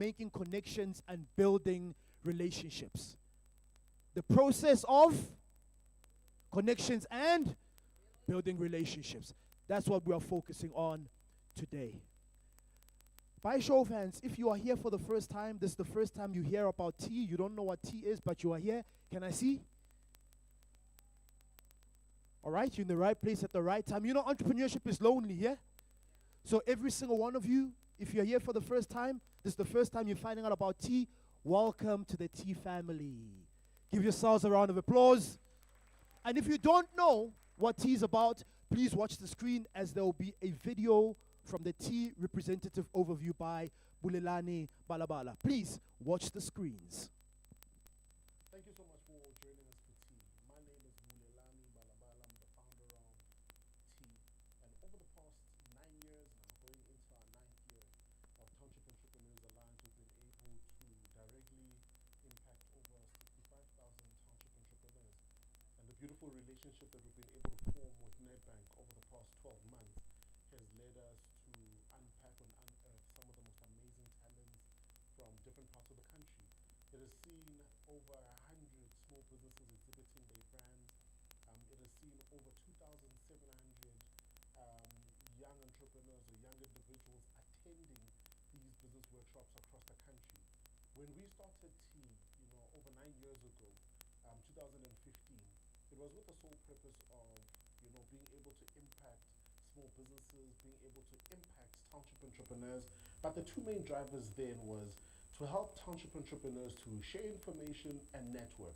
making connections and building relationships. The process of connections and building relationships. That's what we are focusing on today. By show of hands, if you are here for the first time, this is the first time you hear about tea, you don't know what tea is, but you are here, can I see? All right, you're in the right place at the right time. You know, entrepreneurship is lonely, yeah? So every single one of you, if you're here for the first time, this is the first time you're finding out about tea, welcome to the tea family. Give yourselves a round of applause. And if you don't know what tea is about, please watch the screen as there will be a video from the tea representative overview by Bulelani Balabala. Please watch the screens. Thank you so much for joining us for tea. My name is Bulelani Balabala. I'm the founder of tea. And over the past 9 years now, going into our 9th year of Township Entrepreneurs Alliance, we've been able to directly impact over 65,000 township entrepreneurs. And the beautiful relationship that we've been able to form with Nedbank over the past 12 months has led us to unpack and unearth some of the most amazing talents from different parts of the country. It has seen over 100 small businesses exhibiting their brands. It has seen over 2,700 young entrepreneurs or young individuals attending these business workshops across the country. When we started tea, over 9 years ago, 2015, it was with the sole purpose of, being able to impact small businesses, being able to impact township entrepreneurs. But the two main drivers then was to help township entrepreneurs to share information and network.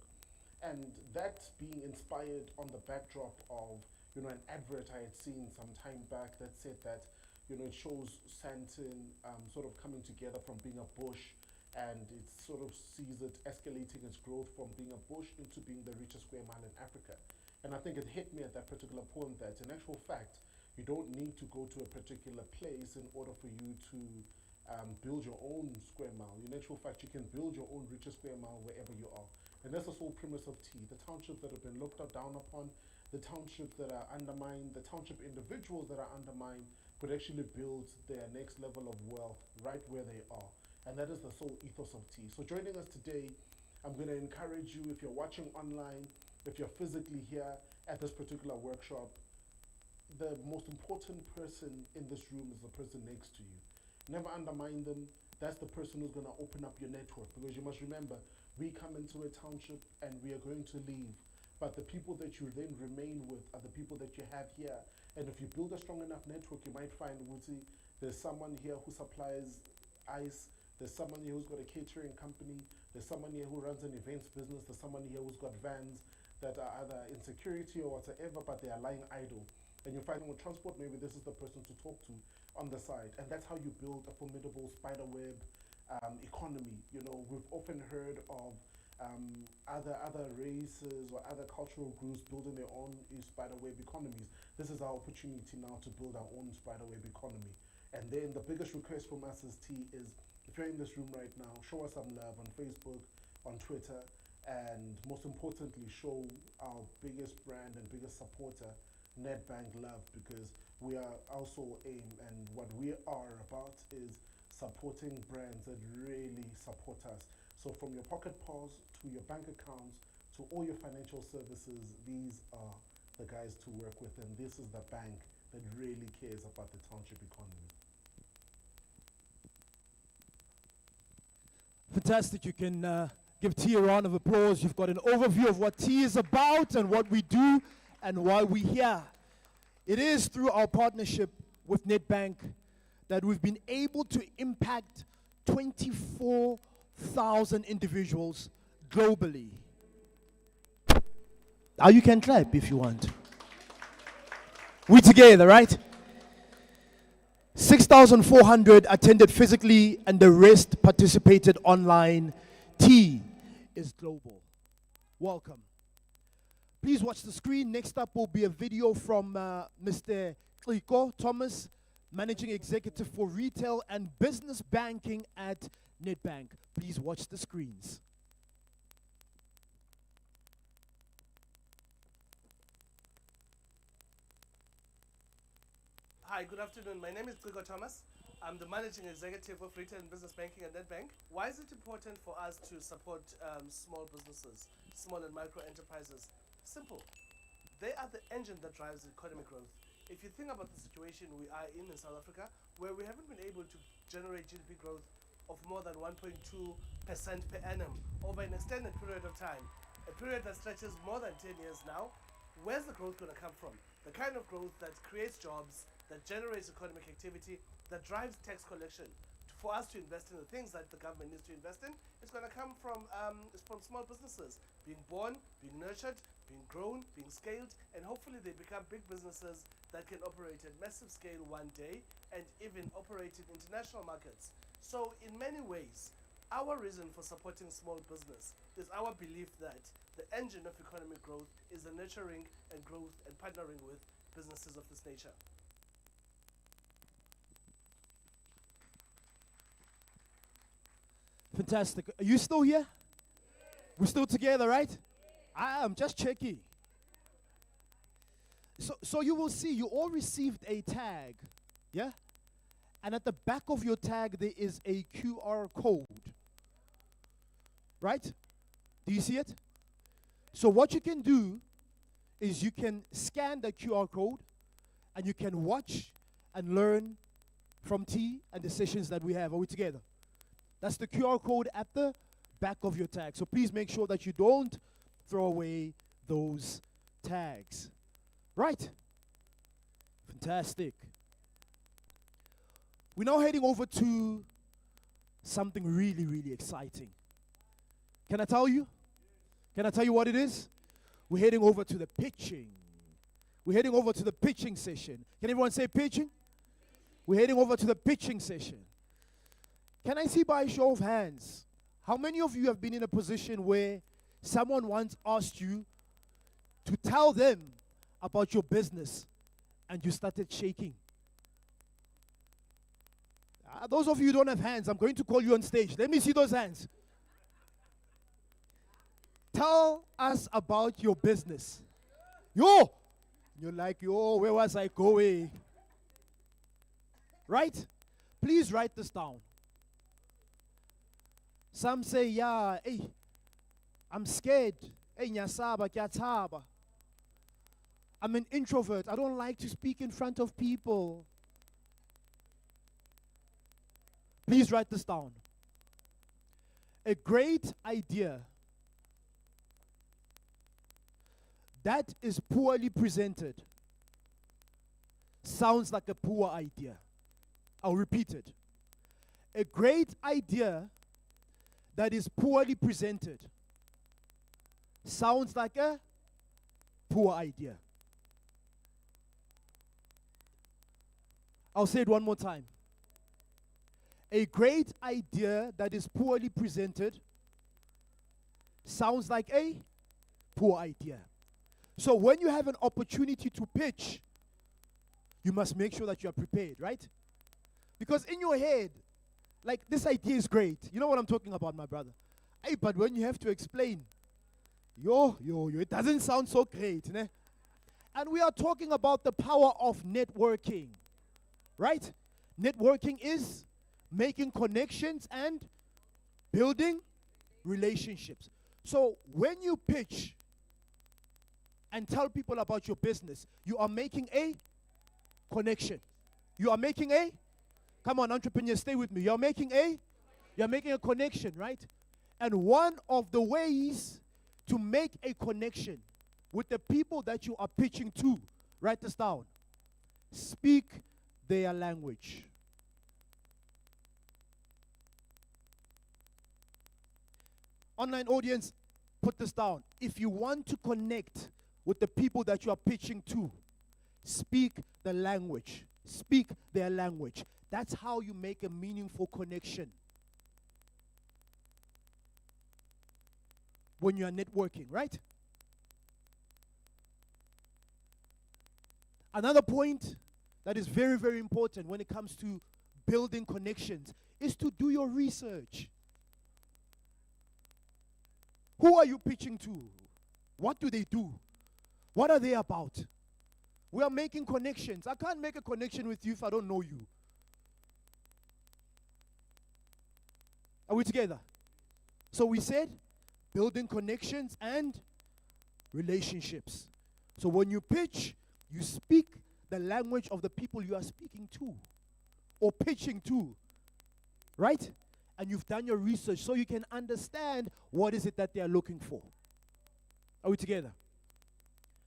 And that being inspired on the backdrop of, an advert I had seen some time back that said that, it shows Sandton sort of coming together from being a bush, and it sort of sees it escalating its growth from being a bush into being the richest square mile in Africa. And I think it hit me at that particular point that in actual fact, you don't need to go to a particular place in order for you to build your own square mile. In actual fact, you can build your own richest square mile wherever you are. And that's the sole premise of tea. The townships that have been looked down upon, the townships that are undermined, the township individuals that are undermined could actually build their next level of wealth right where they are. And that is the sole ethos of tea. So joining us today, I'm going to encourage you, if you're watching online, if you're physically here at this particular workshop, the most important person in this room is the person next to you. Never undermine them. That's the person who's going to open up your network, because you must remember, we come into a township and we are going to leave. But the people that you then remain with are the people that you have here. And if you build a strong enough network, you might find, Wuti, there's someone here who supplies ice, there's someone here who's got a catering company, there's someone here who runs an events business, there's someone here who's got vans that are either in security or whatever, but they are lying idle. And you find with transport, maybe this is the person to talk to on the side. And that's how you build a formidable spiderweb economy. We've often heard of other races or other cultural groups building their own spiderweb economies. This is our opportunity now to build our own spiderweb economy. And then the biggest request from us as T is, if you're in this room right now, show us some love on Facebook, on Twitter, and most importantly, show our biggest brand and biggest supporter, Nedbank, love, because we are also aim, and what we are about is supporting brands that really support us. So from your pocket pause to your bank accounts to all your financial services, these are the guys to work with, and this is the bank that really cares about the township economy. Fantastic. You can give tea a round of applause. You've got an overview of what tea is about and what we do and why we're here. It is through our partnership with Nedbank that we've been able to impact 24,000 individuals globally. Now you can clap if you want. We together, right? 6,400 attended physically and the rest participated online. Tea is global. Welcome. Please watch the screen. Next up will be a video from Mr. Xiko Thomas, Managing Executive for Retail and Business Banking at Nedbank. Please watch the screens. Hi, good afternoon. My name is Xiko Thomas. I'm the managing executive of Retail and Business Banking at Nedbank. Why is it important for us to support small businesses, small and micro enterprises? Simple. They are the engine that drives economic growth. If you think about the situation we are in South Africa, where we haven't been able to generate GDP growth of more than 1.2% per annum over an extended period of time, a period that stretches more than 10 years now, where's the growth going to come from? The kind of growth that creates jobs, that generates economic activity, that drives tax collection. For us to invest in the things that the government needs to invest in, it's going to come from small businesses being born, being nurtured, being grown, being scaled, and hopefully they become big businesses that can operate at massive scale one day and even operate in international markets. So in many ways, our reason for supporting small business is our belief that the engine of economic growth is the nurturing and growth and partnering with businesses of this nature. Fantastic. Are you still here? We're still together, right? I'm just checking. So you will see, you all received a tag, yeah? And at the back of your tag, there is a QR code, right? Do you see it? So what you can do is you can scan the QR code and you can watch and learn from T and the sessions that we have. Are we together? That's the QR code at the back of your tag. So please make sure that you don't throw away those tags. Right? Fantastic. We're now heading over to something really, really exciting. Can I tell you? Can I tell you what it is? We're heading over to the pitching. We're heading over to the pitching session. Can everyone say pitching? We're heading over to the pitching session. Can I see by a show of hands, how many of you have been in a position where someone once asked you to tell them about your business and you started shaking? Those of you who don't have hands, I'm going to call you on stage. Let me see those hands. Tell us about your business. Yo! You're like, yo, where was I going? Right? Please write this down. Some say, yeah, hey, I'm scared. Hey, nyasaba, kyathaba. I'm an introvert. I don't like to speak in front of people. Please write this down. A great idea that is poorly presented sounds like a poor idea. I'll repeat it. A great idea that is poorly presented sounds like a poor idea. I'll say it one more time. A great idea that is poorly presented sounds like a poor idea. So when you have an opportunity to pitch, you must make sure that you are prepared, right? Because in your head, like, this idea is great. You know what I'm talking about, my brother? Hey, but when you have to explain, it doesn't sound so great, né? And we are talking about the power of networking, right? Networking is making connections and building relationships. So when you pitch and tell people about your business, you are making a connection. You are making a, come on, entrepreneurs, stay with me. You're making a connection, right? And one of the ways to make a connection with the people that you are pitching to, write this down, speak their language. Online audience, put this down. If you want to connect with the people that you are pitching to, speak the language. Speak their language. That's how you make a meaningful connection when you are networking, right? Another point that is very, very important when it comes to building connections is to do your research. Who are you pitching to? What do they do? What are they about? We are making connections. I can't make a connection with you if I don't know you. Are we together? So we said building connections and relationships. So when you pitch, you speak the language of the people you are speaking to or pitching to, right? And you've done your research so you can understand what is it that they are looking for. Are we together?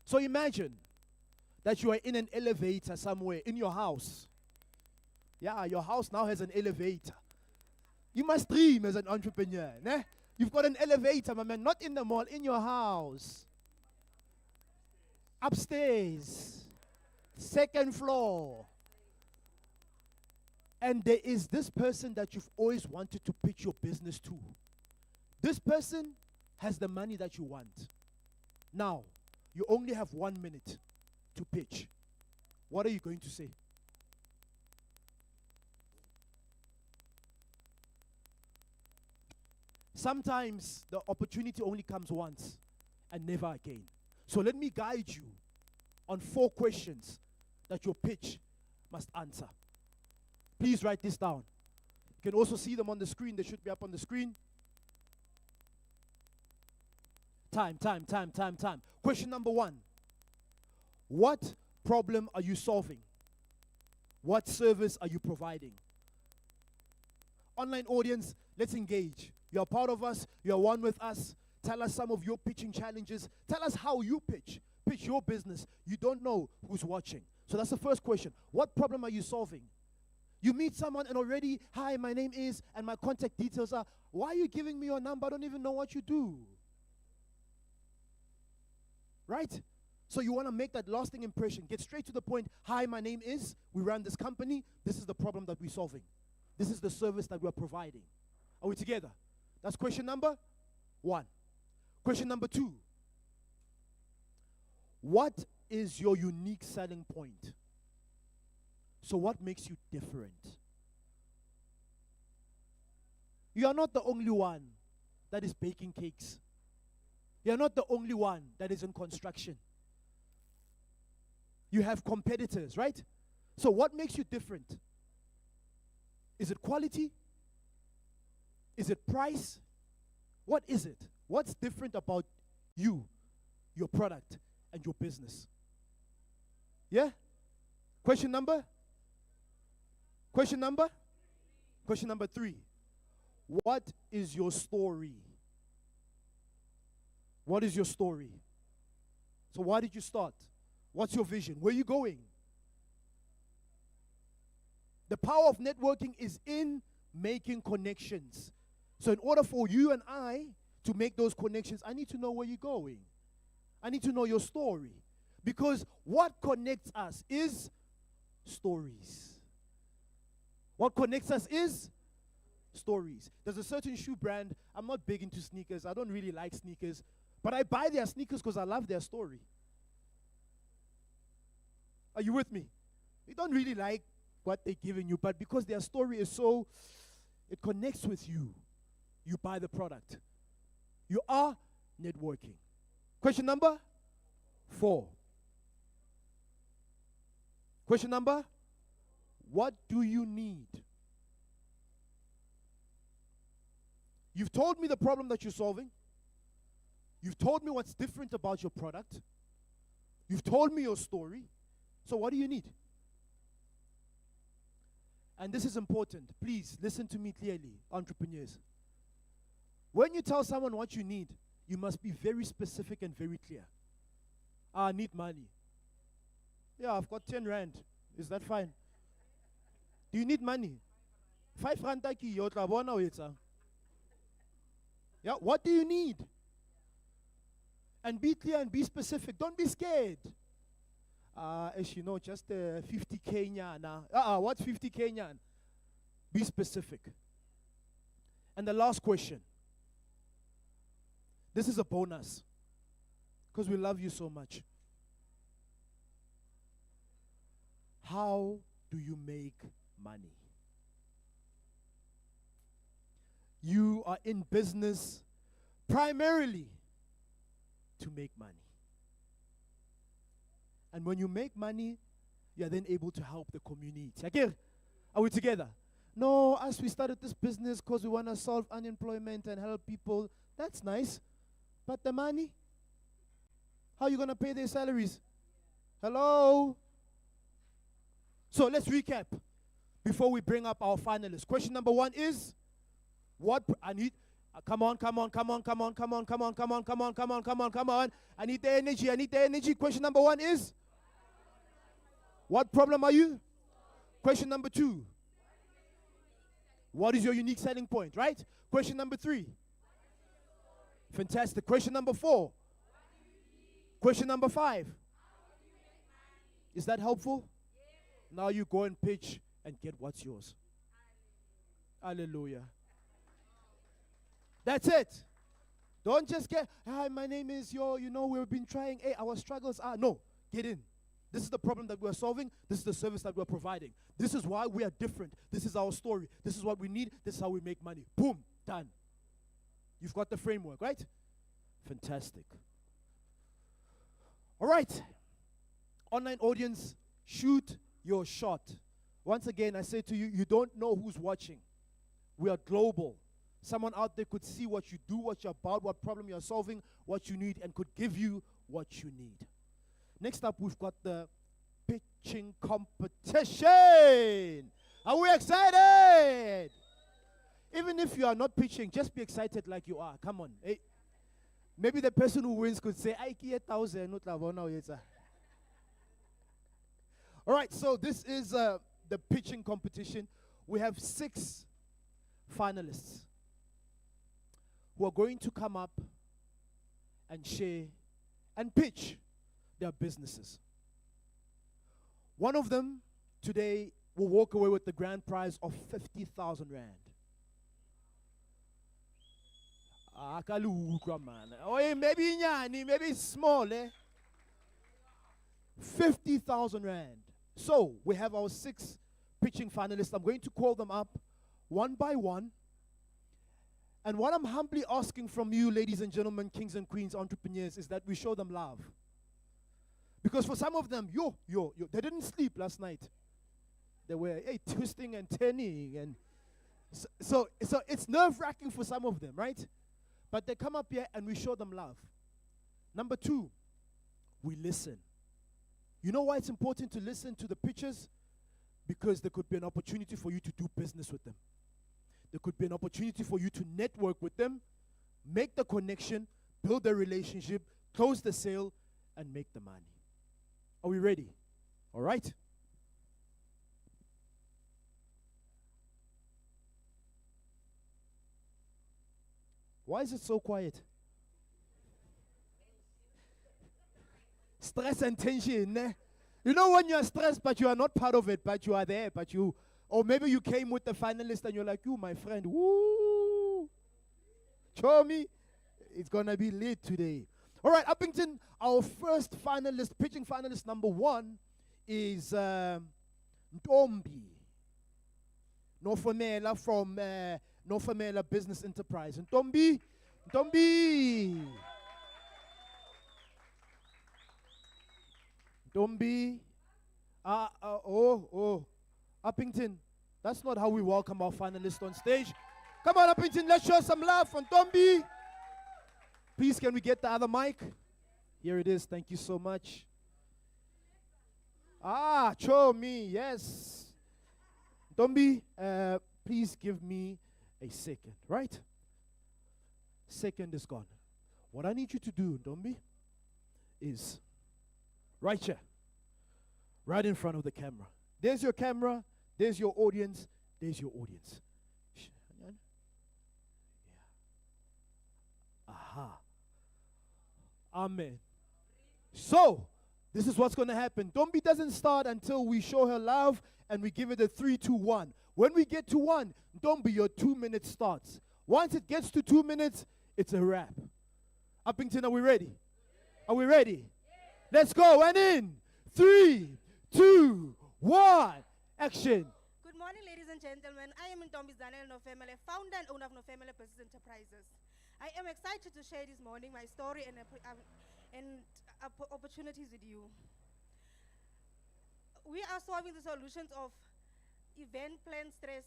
So imagine that you are in an elevator somewhere in your house. Yeah, your house now has an elevator. You must dream as an entrepreneur. Né? You've got an elevator, my man, not in the mall, in your house. Upstairs. Second floor. And there is this person that you've always wanted to pitch your business to. This person has the money that you want. Now, you only have 1 minute to pitch. What are you going to say? Sometimes the opportunity only comes once and never again. So let me guide you on 4 questions that your pitch must answer. Please write this down. You can also see them on the screen. They should be up on the screen. Time. Question number 1. What problem are you solving? What service are you providing? Online audience, let's engage. You're part of us. You're one with us. Tell us some of your pitching challenges. Tell us how you pitch. Pitch your business. You don't know who's watching. So that's the first question. What problem are you solving? You meet someone and already, hi, my name is, and my contact details are, why are you giving me your number? I don't even know what you do. Right? So you want to make that lasting impression. Get straight to the point. Hi, my name is, we run this company. This is the problem that we're solving. This is the service that we're providing. Are we together? That's question number 1. Question number 2. What is your unique selling point? So what makes you different? You are not the only one that is baking cakes. You are not the only one that is in construction. You have competitors, right? So what makes you different? Is it quality? Is it price? What is it? What's different about you, your product, and your business? Yeah? Question number 3. What is your story? What is your story? So why did you start? What's your vision? Where are you going? The power of networking is in making connections. So in order for you and I to make those connections, I need to know where you're going. I need to know your story. Because what connects us is stories. What connects us is stories. There's a certain shoe brand. I'm not big into sneakers. I don't really like sneakers. But I buy their sneakers because I love their story. Are you with me? You don't really like what they're giving you, but because their story is so, it connects with you. You buy the product. You are networking. Question number 4. Question number, what do you need? You've told me the problem that you're solving. You've told me what's different about your product. You've told me your story. So what do you need? And this is important. Please listen to me clearly, entrepreneurs. When you tell someone what you need, you must be very specific and very clear. I need money. Yeah, I've got 10 rand. Is that fine? Do you need money? 5 rand taki yotla bona wetsa. Yeah, what do you need? And be clear and be specific. Don't be scared. As you know, just 50K nyan. What's 50K nyan? Be specific. And the last question. This is a bonus. Because we love you so much. How do you make money? You are in business primarily to make money. And when you make money, you are then able to help the community. Again, are we together? No, us, we started this business because we want to solve unemployment and help people. That's nice. But the money? How are you going to pay their salaries? Hello? So let's recap before we bring up our finalists. Question number 1 is, I need, come on. I need the energy. Question number 1 is, what problem are you? Question number 2, what is your unique selling point, right? Question number 3, fantastic. Question number 4, question number 5. Is that helpful? Now you go and pitch and get what's yours. Hallelujah. That's it. Don't just get, hi, my name is we've been trying. Hey, our struggles are. No, get in. This is the problem that we're solving. This is the service that we're providing. This is why we are different. This is our story. This is what we need. This is how we make money. Boom, done. You've got the framework, right? Fantastic. All right. Online audience, shoot your shot. Once again, I say to you, you don't know who's watching. We are global. Someone out there could see what you do, what you're about, what problem you're solving, what you need, and could give you what you need. Next up, we've got the pitching competition. Are we excited? Even if you are not pitching, just be excited like you are. Come on. Hey. Maybe the person who wins could say, I get 1,000. All right, so this is the pitching competition. We have 6 finalists who are going to come up and share and pitch their businesses. One of them today will walk away with the grand prize of 50,000 rand. Oh, maybe small, 50,000 rand. So we have our 6 pitching finalists. I'm going to call them up one by one. And what I'm humbly asking from you, ladies and gentlemen, kings and queens, entrepreneurs, is that we show them love. Because for some of them, they didn't sleep last night. They were twisting and turning. And so it's nerve-wracking for some of them, right? But they come up here and we show them love. Number 2, we listen. You know why it's important to listen to the pitchers? Because there could be an opportunity for you to do business with them. There could be an opportunity for you to network with them, make the connection, build the relationship, close the sale, and make the money. Are we ready? All right? Why is it so quiet? Stress and tension. Eh? You know when you're stressed, but you are not part of it, but you are there, or maybe you came with the finalist and you're like, you, my friend, woo, show me. It's going to be lit today. All right, Upington, our first finalist, pitching finalist number 1 is Ntombi. Nofamela from Nofamela Business Enterprise. Ntombi. Upington, that's not how we welcome our finalists on stage. Come on, Upington, let's show some love from Ntombi. Please, can we get the other mic? Here it is, thank you so much. Show me, yes. Ntombi, please give me a second, right? Second is gone. What I need you to do, Ntombi, is right here, right in front of the camera. There's your camera, there's your audience, there's your audience. Yeah. Aha. Amen. So, this is what's going to happen. Ntombi doesn't start until we show her love and we give it a 3, 2, 1. When we get to 1, Ntombi, your 2 minutes starts. Once it gets to 2 minutes, it's a wrap. Upington, are we ready? Are we ready? Let's go. And in 3, 2, 1, action. Good morning, ladies and gentlemen. I am Ntombi Nofamele, founder and owner of Nofamele Business Enterprises. I am excited to share this morning my story and opportunities with you. We are solving the solutions of event plan stress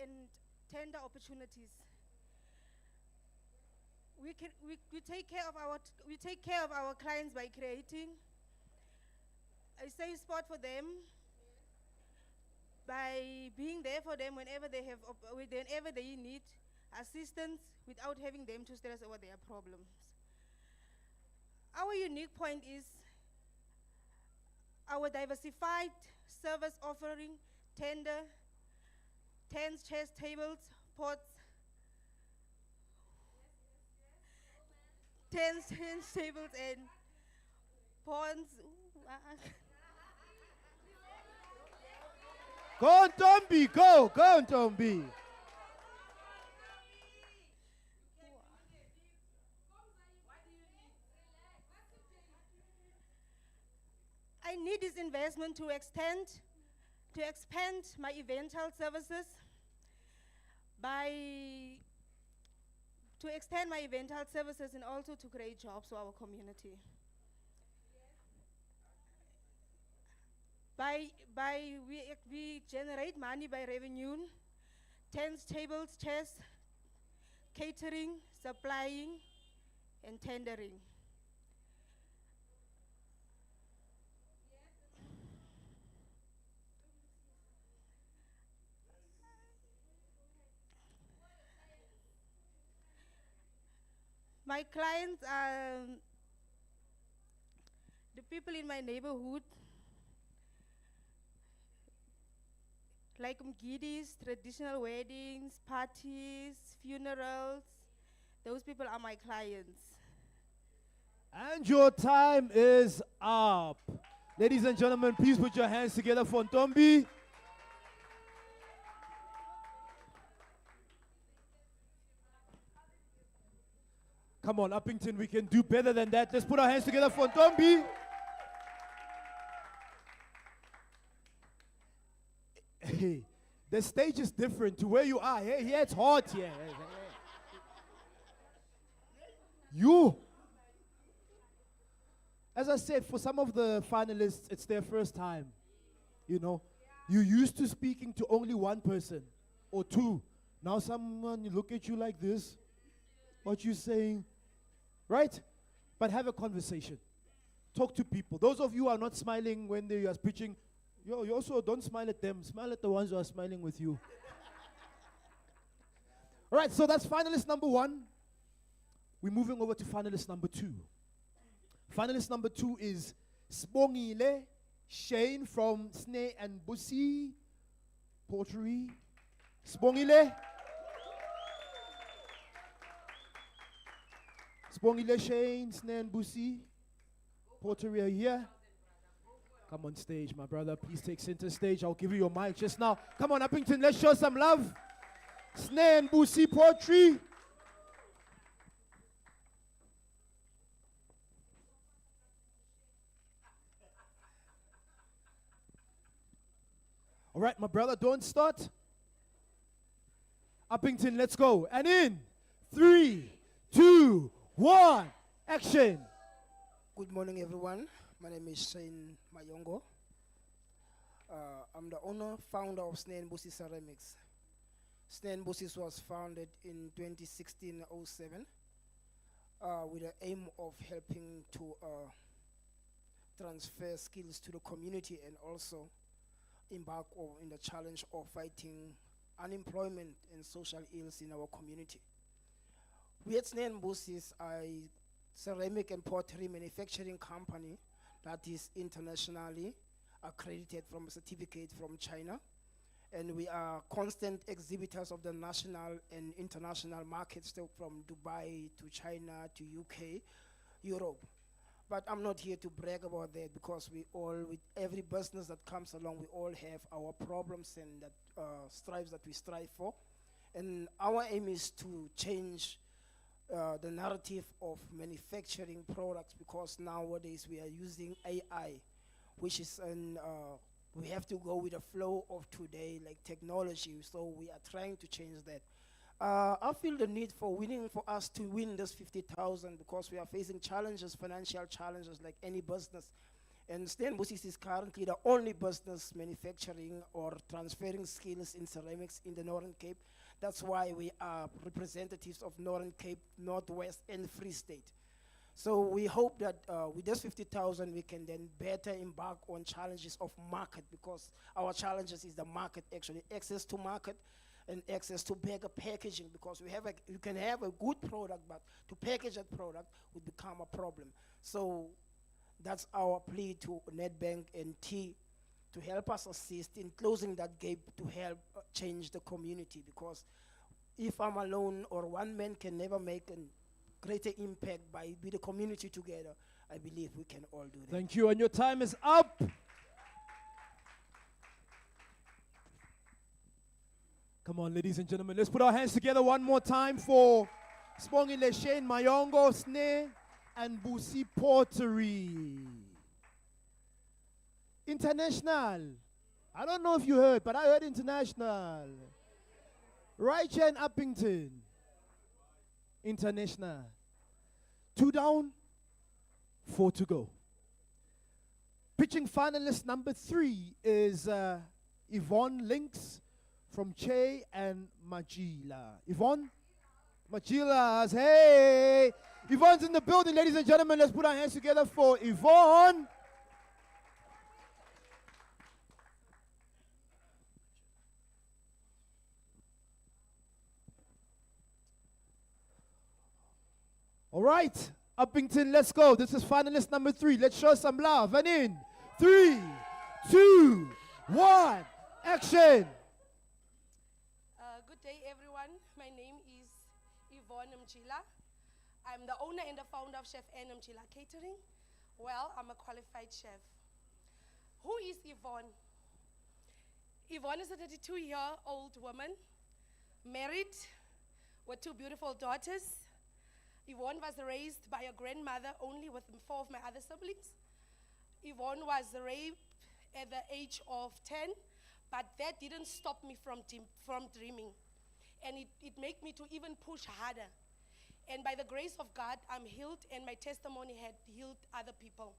and tender opportunities. We take care of our clients by creating a safe spot for them, by being there for them whenever they need assistance without having them to stress over their problems. Our unique point is our diversified service offering, tender, tents, chairs, tables, pots, tents, tables, and ponds. Go on, Tombi, go on, Tombi. I need this investment to expand my eventual services and also to create jobs for our community. We generate money by revenue, tents, tables, chairs, catering, supplying, and tendering. My clients are the people in my neighborhood, like mgidis, traditional weddings, parties, funerals. Those people are my clients. And your time is up. Ladies and gentlemen, please put your hands together for Ntombi. Come on, Upington, we can do better than that. Let's put our hands together for Ntombi. Hey, the stage is different to where you are. Hey, here it's hot here. You. As I said, for some of the finalists, it's their first time. You know, you used to speaking to only one person or two. Now someone look at you like this. What you saying? Right? But have a conversation. Talk to people. Those of you who are not smiling when they are preaching, you also don't smile at them. Smile at the ones who are smiling with you. All right, so that's finalist number 1. We're moving over to finalist number 2. Finalist number 2 is Sibongile Shane from Sneh and Busi Pottery. Sibongile. Sibongile Shane, Sneh and Busi Pottery are here. Come on stage, my brother. Please take center stage. I'll give you your mic just now. Come on, Upington, let's show some love. Sneh and Busi Pottery. All right, my brother, don't start. Upington, let's go. And in 3, 2, 1, action. Good morning, everyone. My name is Shane Mayongo. I'm the owner, founder of Sneh and Busi Ceramics. Sneh and Busi was founded in 2016-07 with the aim of helping to transfer skills to the community and also embark in the challenge of fighting unemployment and social ills in our community. We at Sneh and Busi are a ceramic and pottery manufacturing company that is internationally accredited from a certificate from China. And we are constant exhibitors of the national and international markets, so from Dubai to China to UK, Europe. But I'm not here to brag about that because with every business that comes along, we all have our problems and that strives that we strive for. And our aim is to change the narrative of manufacturing products, because nowadays we are using AI, which is we have to go with the flow of today, like technology. So we are trying to change that. I feel the need for us to win this 50,000 because we are facing challenges, financial challenges like any business. And Stellenbosch is currently the only business manufacturing or transferring skills in ceramics in the Northern Cape. That's why we are representatives of Northern Cape, Northwest, and Free State. So we hope that with this 50,000, we can then better embark on challenges of market, because our challenges is the market, actually, access to market and access to bigger packaging, because you can have a good product, but to package that product would become a problem. So that's our plea to Nedbank and T to help us assist in closing that gap to help change the community, because if I'm alone or one man can never make a greater impact with the community together, I believe we can all do that. Thank you, and your time is up. Come on, ladies and gentlemen, let's put our hands together one more time for Spongile Shane Mayongo Sne and Busi Pottery. International. I don't know if you heard, but I heard international. Right here in Upington. International. 2 down, 4 to go. Pitching finalist number 3 is Yvonne Links from Che and Magila. Yvonne? Magila's, hey! Yvonne's in the building, ladies and gentlemen. Let's put our hands together for Yvonne. All right, Upington, let's go. This is finalist number 3. Let's show some love. And in 3, 2, 1, action. Good day, everyone. My name is Yvonne Mchila. I'm the owner and the founder of Chef N Mchila Catering. Well, I'm a qualified chef. Who is Yvonne? Yvonne is a 32-year-old woman, married with 2 beautiful daughters. Yvonne was raised by a grandmother only with 4 of my other siblings. Yvonne was raped at the age of 10, but that didn't stop me from dreaming. And it made me to even push harder. And by the grace of God, I'm healed, and my testimony had healed other people.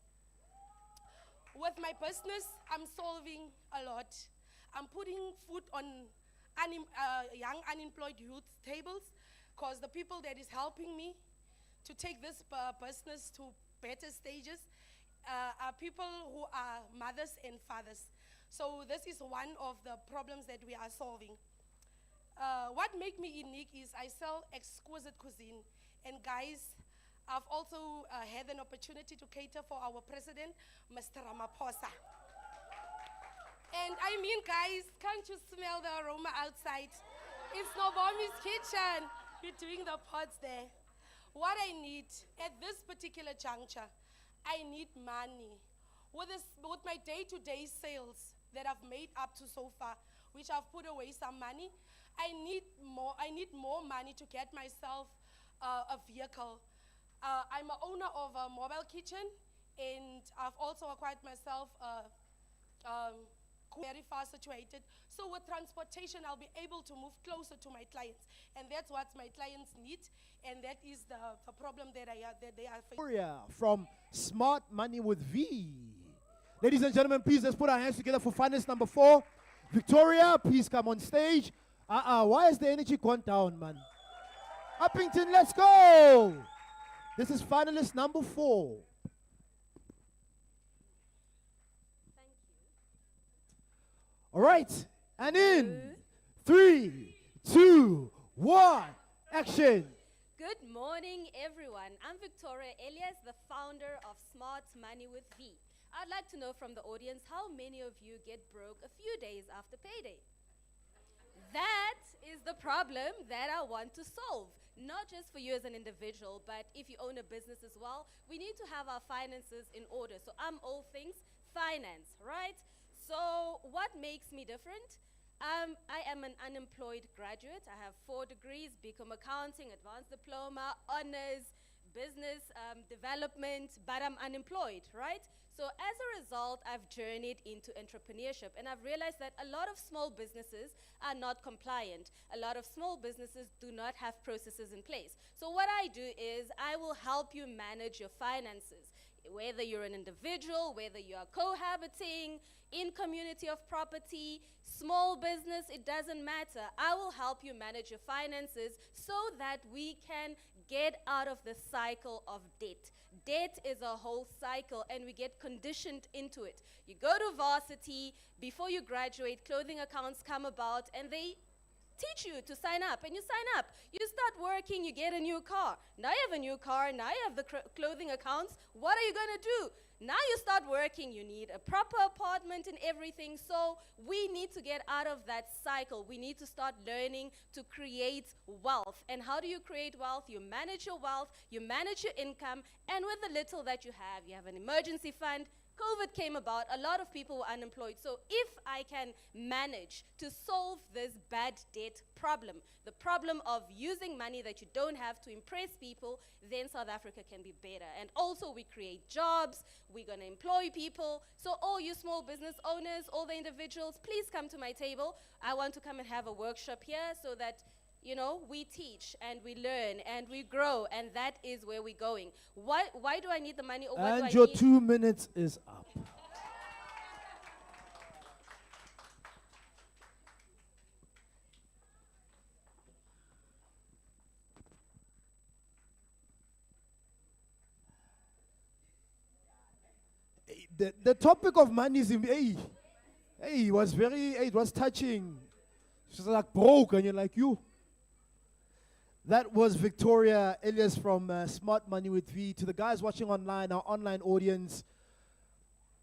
With my business, I'm solving a lot. I'm putting food on young unemployed youth tables, because the people that is helping me to take this business to better stages are people who are mothers and fathers. So this is one of the problems that we are solving. What makes me unique is I sell exquisite cuisine. And guys, I've also had an opportunity to cater for our president, Mr. Ramaphosa. And I mean, guys, can't you smell the aroma outside? It's Nobomi's kitchen. We're doing the pots there. What I need at this particular juncture, I need money. With my day-to-day sales that I've made up to so far, which I've put away some money, I need more money to get myself a vehicle. I'm an owner of a mobile kitchen, and I've also acquired myself very far situated. So with transportation, I'll be able to move closer to my clients. And that's what my clients need. And that is the problem that they are facing. Victoria from Smart Money with V. Ladies and gentlemen, please let's put our hands together for finalist number 4. Victoria, please come on stage. Why has the energy gone down, man? Upington, let's go. This is finalist number 4. All right, and in 3, 2, 1, action. Good morning, everyone. I'm Victoria Elias, the founder of Smart Money with V. I'd like to know from the audience how many of you get broke a few days after payday? That is the problem that I want to solve. Not just for you as an individual, but if you own a business as well, we need to have our finances in order. So I'm all things finance, right? So what makes me different? I am an unemployed graduate. I have 4 degrees, BCom accounting, advanced diploma, honors, business development, but I'm unemployed, right? So as a result, I've journeyed into entrepreneurship, and I've realized that a lot of small businesses are not compliant. A lot of small businesses do not have processes in place. So what I do is I will help you manage your finances. Whether you're an individual, whether you are cohabiting, in community of property, small business, it doesn't matter. I will help you manage your finances so that we can get out of the cycle of debt. Debt is a whole cycle and we get conditioned into it. You go to varsity, before you graduate, clothing accounts come about and they teach you to sign up, and you sign up. You start working, you get a new car. Now you have a new car, now you have the clothing accounts. What are you going to do? Now you start working, you need a proper apartment and everything. So we need to get out of that cycle. We need to start learning to create wealth. And how do you create wealth? You manage your wealth, you manage your income, and with the little that you have an emergency fund. COVID came about, a lot of people were unemployed. So if I can manage to solve this bad debt problem, the problem of using money that you don't have to impress people, then South Africa can be better. And also we create jobs, we're gonna employ people. So all you small business owners, all the individuals, please come to my table. I want to come and have a workshop here so that we teach and we learn and we grow, and that is where we're going. Why do I need the money, or what do I And your need? 2 minutes is up. The topic of money is, it was touching. She's like broke, and you're like, you. That was Victoria Elias from Smart Money with V. To the guys watching online, our online audience,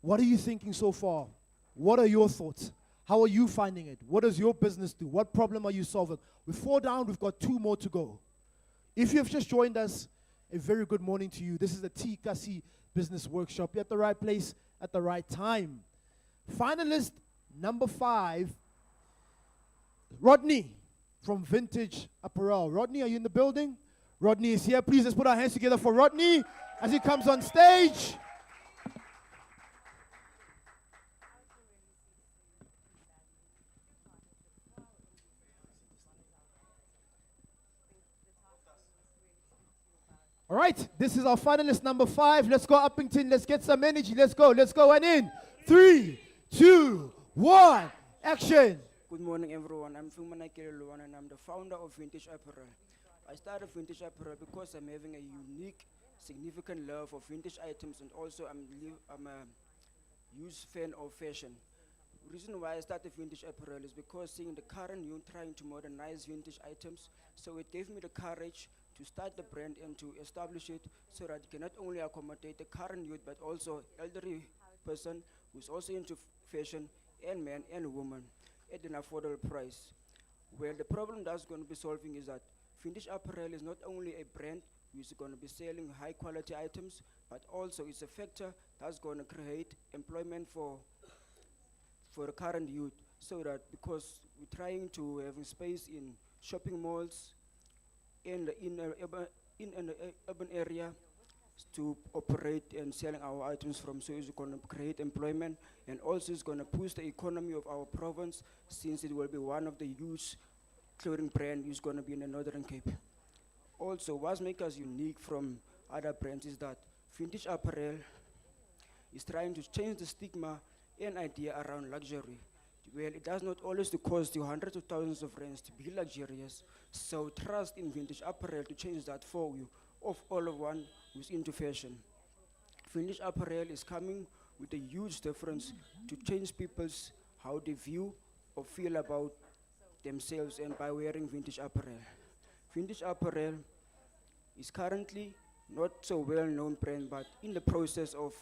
what are you thinking so far? What are your thoughts? How are you finding it? What does your business do? What problem are you solving? We're 4 down, we've got 2 more to go. If you have just joined us, a very good morning to you. This is the T-Kasi Business Workshop. You're at the right place at the right time. Finalist number 5, Rodney from Vintage Apparel. Rodney, are you in the building? Rodney is here. Please, let's put our hands together for Rodney as he comes on stage. All right, this is our finalist number 5. Let's go, Upington. Let's get some energy. Let's go. And in 3, 2, 1, action. Good morning, everyone. I'm Fumana Luan, and I'm the founder of Vintage Apparel. I started Vintage Apparel because I'm having a unique, significant love of vintage items, and also I'm a huge fan of fashion. The reason why I started Vintage Apparel is because seeing the current youth trying to modernize vintage items, so it gave me the courage to start the brand and to establish it so that it can not only accommodate the current youth but also elderly person who's also into fashion, and man and woman, at an affordable price. Well, the problem that's going to be solving is that Vintage Apparel is not only a brand which is going to be selling high quality items, but also it's a factor that's going to create employment for the current youth, so that because we're trying to have space in shopping malls, in an urban area to operate and selling our items from, so it's going to create employment, and also it's going to boost the economy of our province, since it will be one of the huge clothing brand is going to be in the Northern Cape. Also, what makes us unique from other brands is that Vintage Apparel is trying to change the stigma and idea around luxury. Well, it does not always cost you hundreds of thousands of rands to be luxurious, so trust in Vintage Apparel to change that for you, of all of one who's into fashion. Vintage Apparel is coming with a huge difference to change people's how they view or feel about themselves and by wearing Vintage Apparel. Vintage Apparel is currently not so well-known brand, but in the process of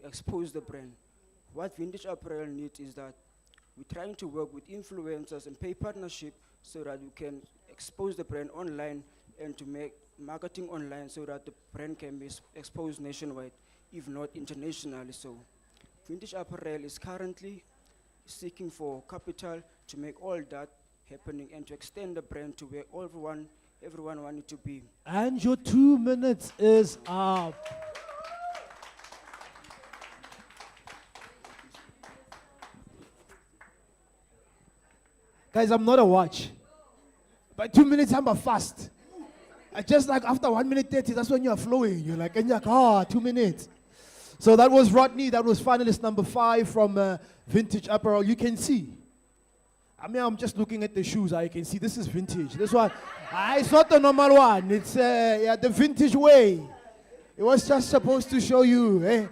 expose the brand. What Vintage Apparel needs is that we're trying to work with influencers and pay partnership so that we can expose the brand online and to make marketing online so that the brand can be exposed nationwide, if not internationally. So Vintage Apparel is currently seeking for capital to make all that happening and to extend the brand to where everyone wanted to be. And your 2 minutes is up. Guys, I'm not a watch. By 2 minutes, I'm a fast. I just like after 1 minute 30, that's when you're flowing. You're like, and you're like, 2 minutes. So that was Rodney. That was finalist number 5 from Vintage Apparel. You can see. I mean, I'm just looking at the shoes. I can see this is vintage. This one, it's not the normal one. It's the vintage way. It was just supposed to show you. Eh?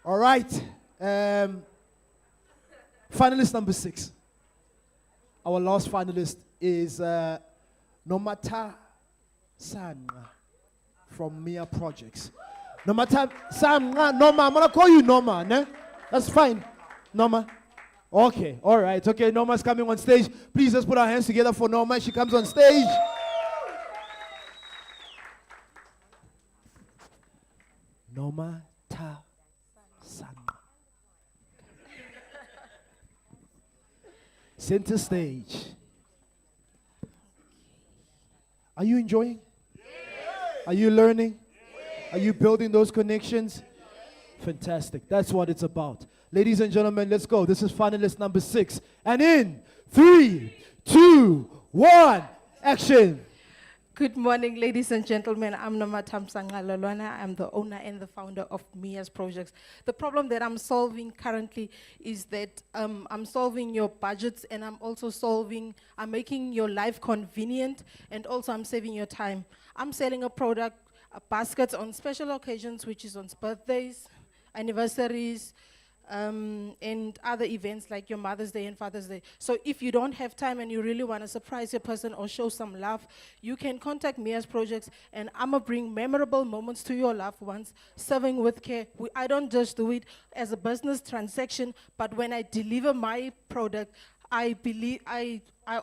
All right. Finalist number 6. Our last finalist is Nomata Sanga from Mia Projects. Nomata Sanga, Noma. I'm going to call you Noma. Ne? That's fine. Noma. Okay, all right. Okay, Norma's coming on stage. Please let's put our hands together for Norma. She comes on stage. Norma Ta San. Center stage. Are you enjoying? Yes. Are you learning? Yes. Are you building those connections? Yes. Fantastic. That's what it's about. Ladies and gentlemen, let's go. This is finalist number 6. And in 3, 2, 1, action. Good morning, ladies and gentlemen. I'm Nomatam Sangalolwana. I'm the owner and the founder of Mia's Projects. The problem that I'm solving currently is that I'm solving your budgets, and I'm making your life convenient, and also I'm saving your time. I'm selling a product, baskets on special occasions, which is on birthdays, anniversaries, and other events like your Mother's Day and Father's Day. So if you don't have time and you really want to surprise your person or show some love, you can contact me as Projects, and I'm going to bring memorable moments to your loved ones, serving with care. I don't just do it as a business transaction, but when I deliver my product, I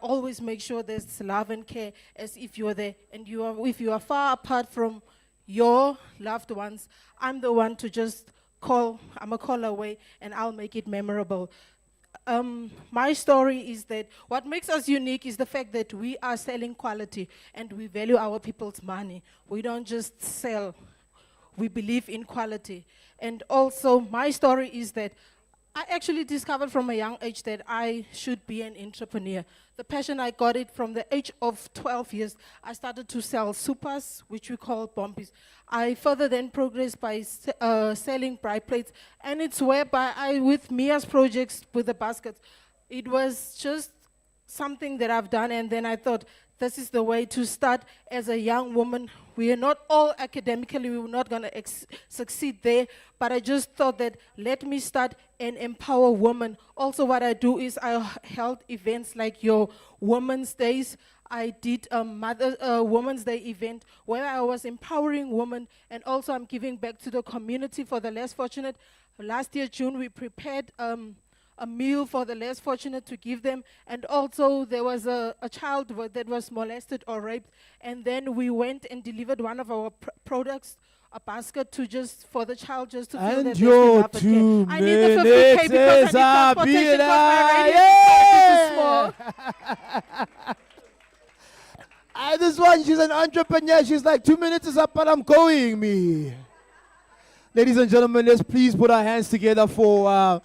always make sure there's love and care as if you're there. And if you are far apart from your loved ones, I'm the one to just call. I'm a call away, and I'll make it memorable. My story is that what makes us unique is the fact that we are selling quality, and we value our people's money. We don't just sell. We believe in quality. And also, my story is that I actually discovered from a young age that I should be an entrepreneur. The passion, I got it from the age of 12 years. I started to sell supers, which we call bombies. I further then progressed by selling bright plates, and it's whereby with Mia's Projects, with the baskets, it was just something that I've done, and then I thought, this is the way to start as a young woman. We are not all academically, we were not going to succeed there, but I just thought that let me start and empower women. Also what I do is I held events like your Women's Days. I did a Women's Day event where I was empowering women, and also I'm giving back to the community for the less fortunate. Last year, June, we prepared a meal for the less fortunate to give them, and also there was a child that was molested or raped, and then we went and delivered one of our products, a basket, for the child just to feel and that they love again. I need the 50K because I need transportation because my radius is too small. This one, she's an entrepreneur. She's like, 2 minutes is up, but I'm going, me. Ladies and gentlemen, let's please put our hands together for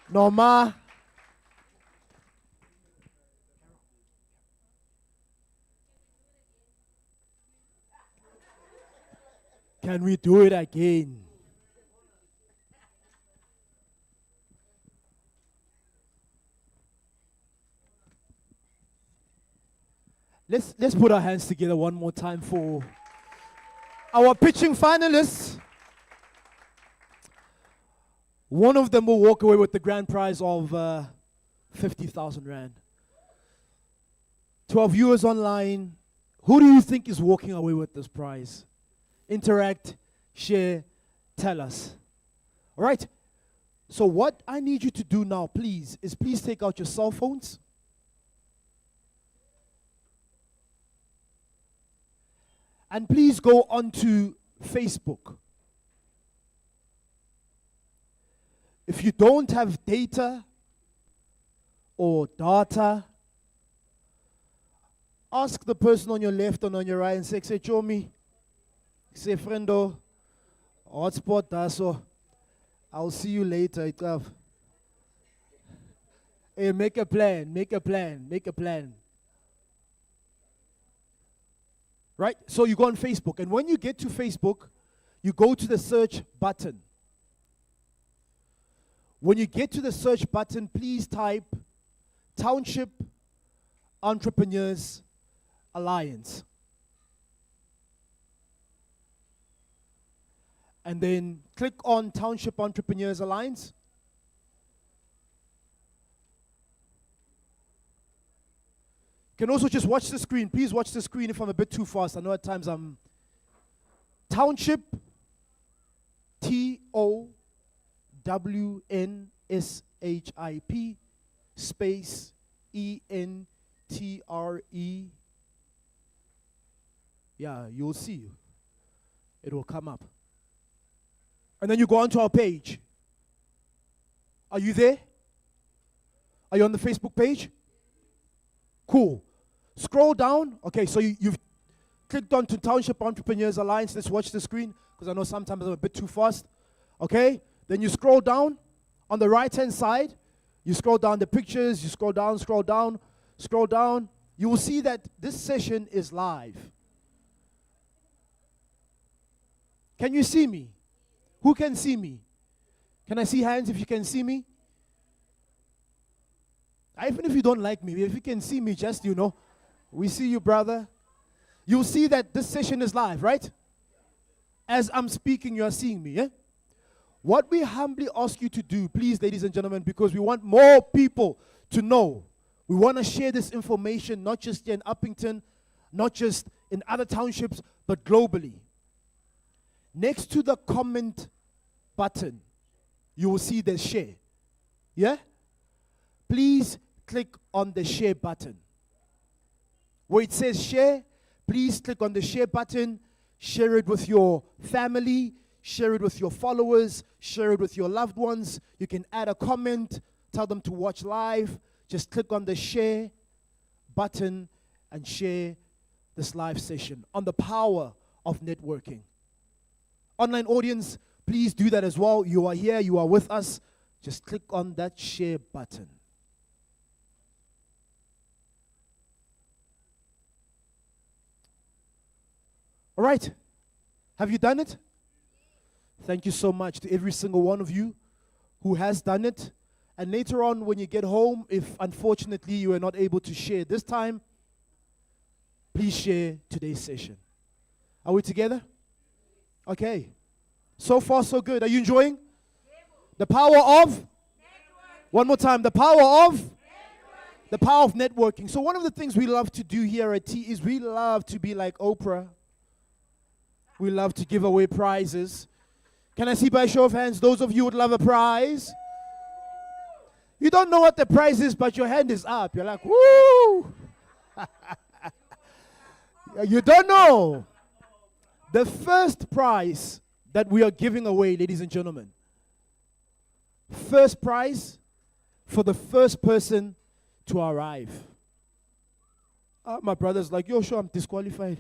Norma. Can we do it again? Let's put our hands together one more time for our pitching finalists. One of them will walk away with the grand prize of 50,000 Rand. To our viewers online, who do you think is walking away with this prize? Interact, share, tell us. All right? So what I need you to do now, please, is please take out your cell phones. And please go onto Facebook. If you don't have data or data, ask the person on your left and on your right and say, show me. Say, friendo, hotspot, so I'll see you later. Hey, make a plan. Right? So you go on Facebook, and when you get to Facebook, you go to the search button. When you get to the search button, please type Township Entrepreneurs Alliance. And then click on Township Entrepreneurs Alliance. You can also just watch the screen. Please watch the screen if I'm a bit too fast. I know at times I'm Township, TOWNSHIP space ENTRE. Yeah, you'll see. It will come up. And then you go onto our page. Are you there? Are you on the Facebook page? Cool. Scroll down. Okay, so you've clicked on to Township Entrepreneurs Alliance. Let's watch the screen because I know sometimes I'm a bit too fast. Okay, then you scroll down. On the right-hand side, you scroll down the pictures. You scroll down, scroll down, scroll down. You will see that this session is live. Can you see me? Who can see me? Can I see hands if you can see me? Even if you don't like me, if you can see me, just, we see you, brother. You'll see that this session is live, right? As I'm speaking, you are seeing me, yeah? What we humbly ask you to do, please, ladies and gentlemen, because we want more people to know. We want to share this information, not just here in Upington, not just in other townships, but globally. Next to the comment button, you will see the share. Yeah? Please click on the share button. Where it says share, please click on the share button. Share it with your family. Share it with your followers. Share it with your loved ones. You can add a comment. Tell them to watch live. Just click on the share button and share this live session on the power of networking. Online audience, please do that as well. You are here, you are with us. Just click on that share button. All right. Have you done it? Thank you so much to every single one of you who has done it. And later on, when you get home, if unfortunately you are not able to share this time, please share today's session. Are we together? Okay. So far, so good. Are you enjoying? The power of? One more time. The power of? The power of networking. So one of the things we love to do here at T is we love to be like Oprah. We love to give away prizes. Can I see by show of hands those of you who would love a prize? You don't know what the prize is, but your hand is up. You're like, woo! You don't know. The first prize that we are giving away, ladies and gentlemen. First prize for the first person to arrive. My brother's like, yo, sure, I'm disqualified.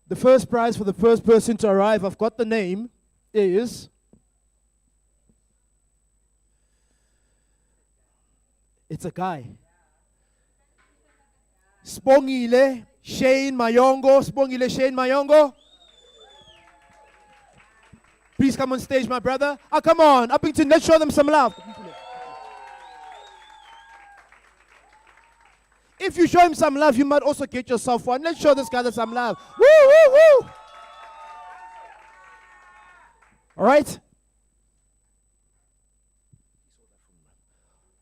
The first prize for the first person to arrive, I've got the name, is it's a guy. Spongile Shane Mayongo. Spongile Shane Mayongo. Please come on stage, my brother. Come on, Upington, let's show them some love. If you show him some love, you might also get yourself one. Let's show this guy some love. Woo, woo, woo. All right?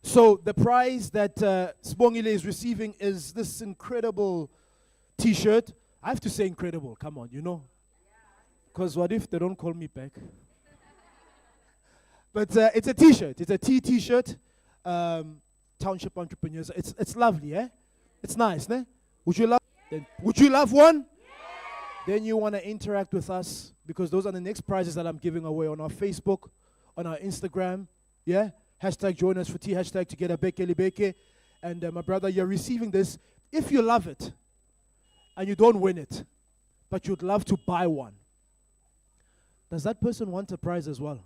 So the prize that Spongile is receiving is this incredible T-shirt. I have to say incredible. Come on, Because what if they don't call me back? But it's a T-shirt. It's a T-shirt. Township Entrepreneurs. It's lovely, eh? It's nice, ne? Would you love one? Then you want to interact with us because those are the next prizes that I'm giving away on our Facebook, on our Instagram. Yeah? Hashtag join us for tea. Hashtag together beke. And my brother, you're receiving this. If you love it and you don't win it, but you'd love to buy one, does that person want a prize as well?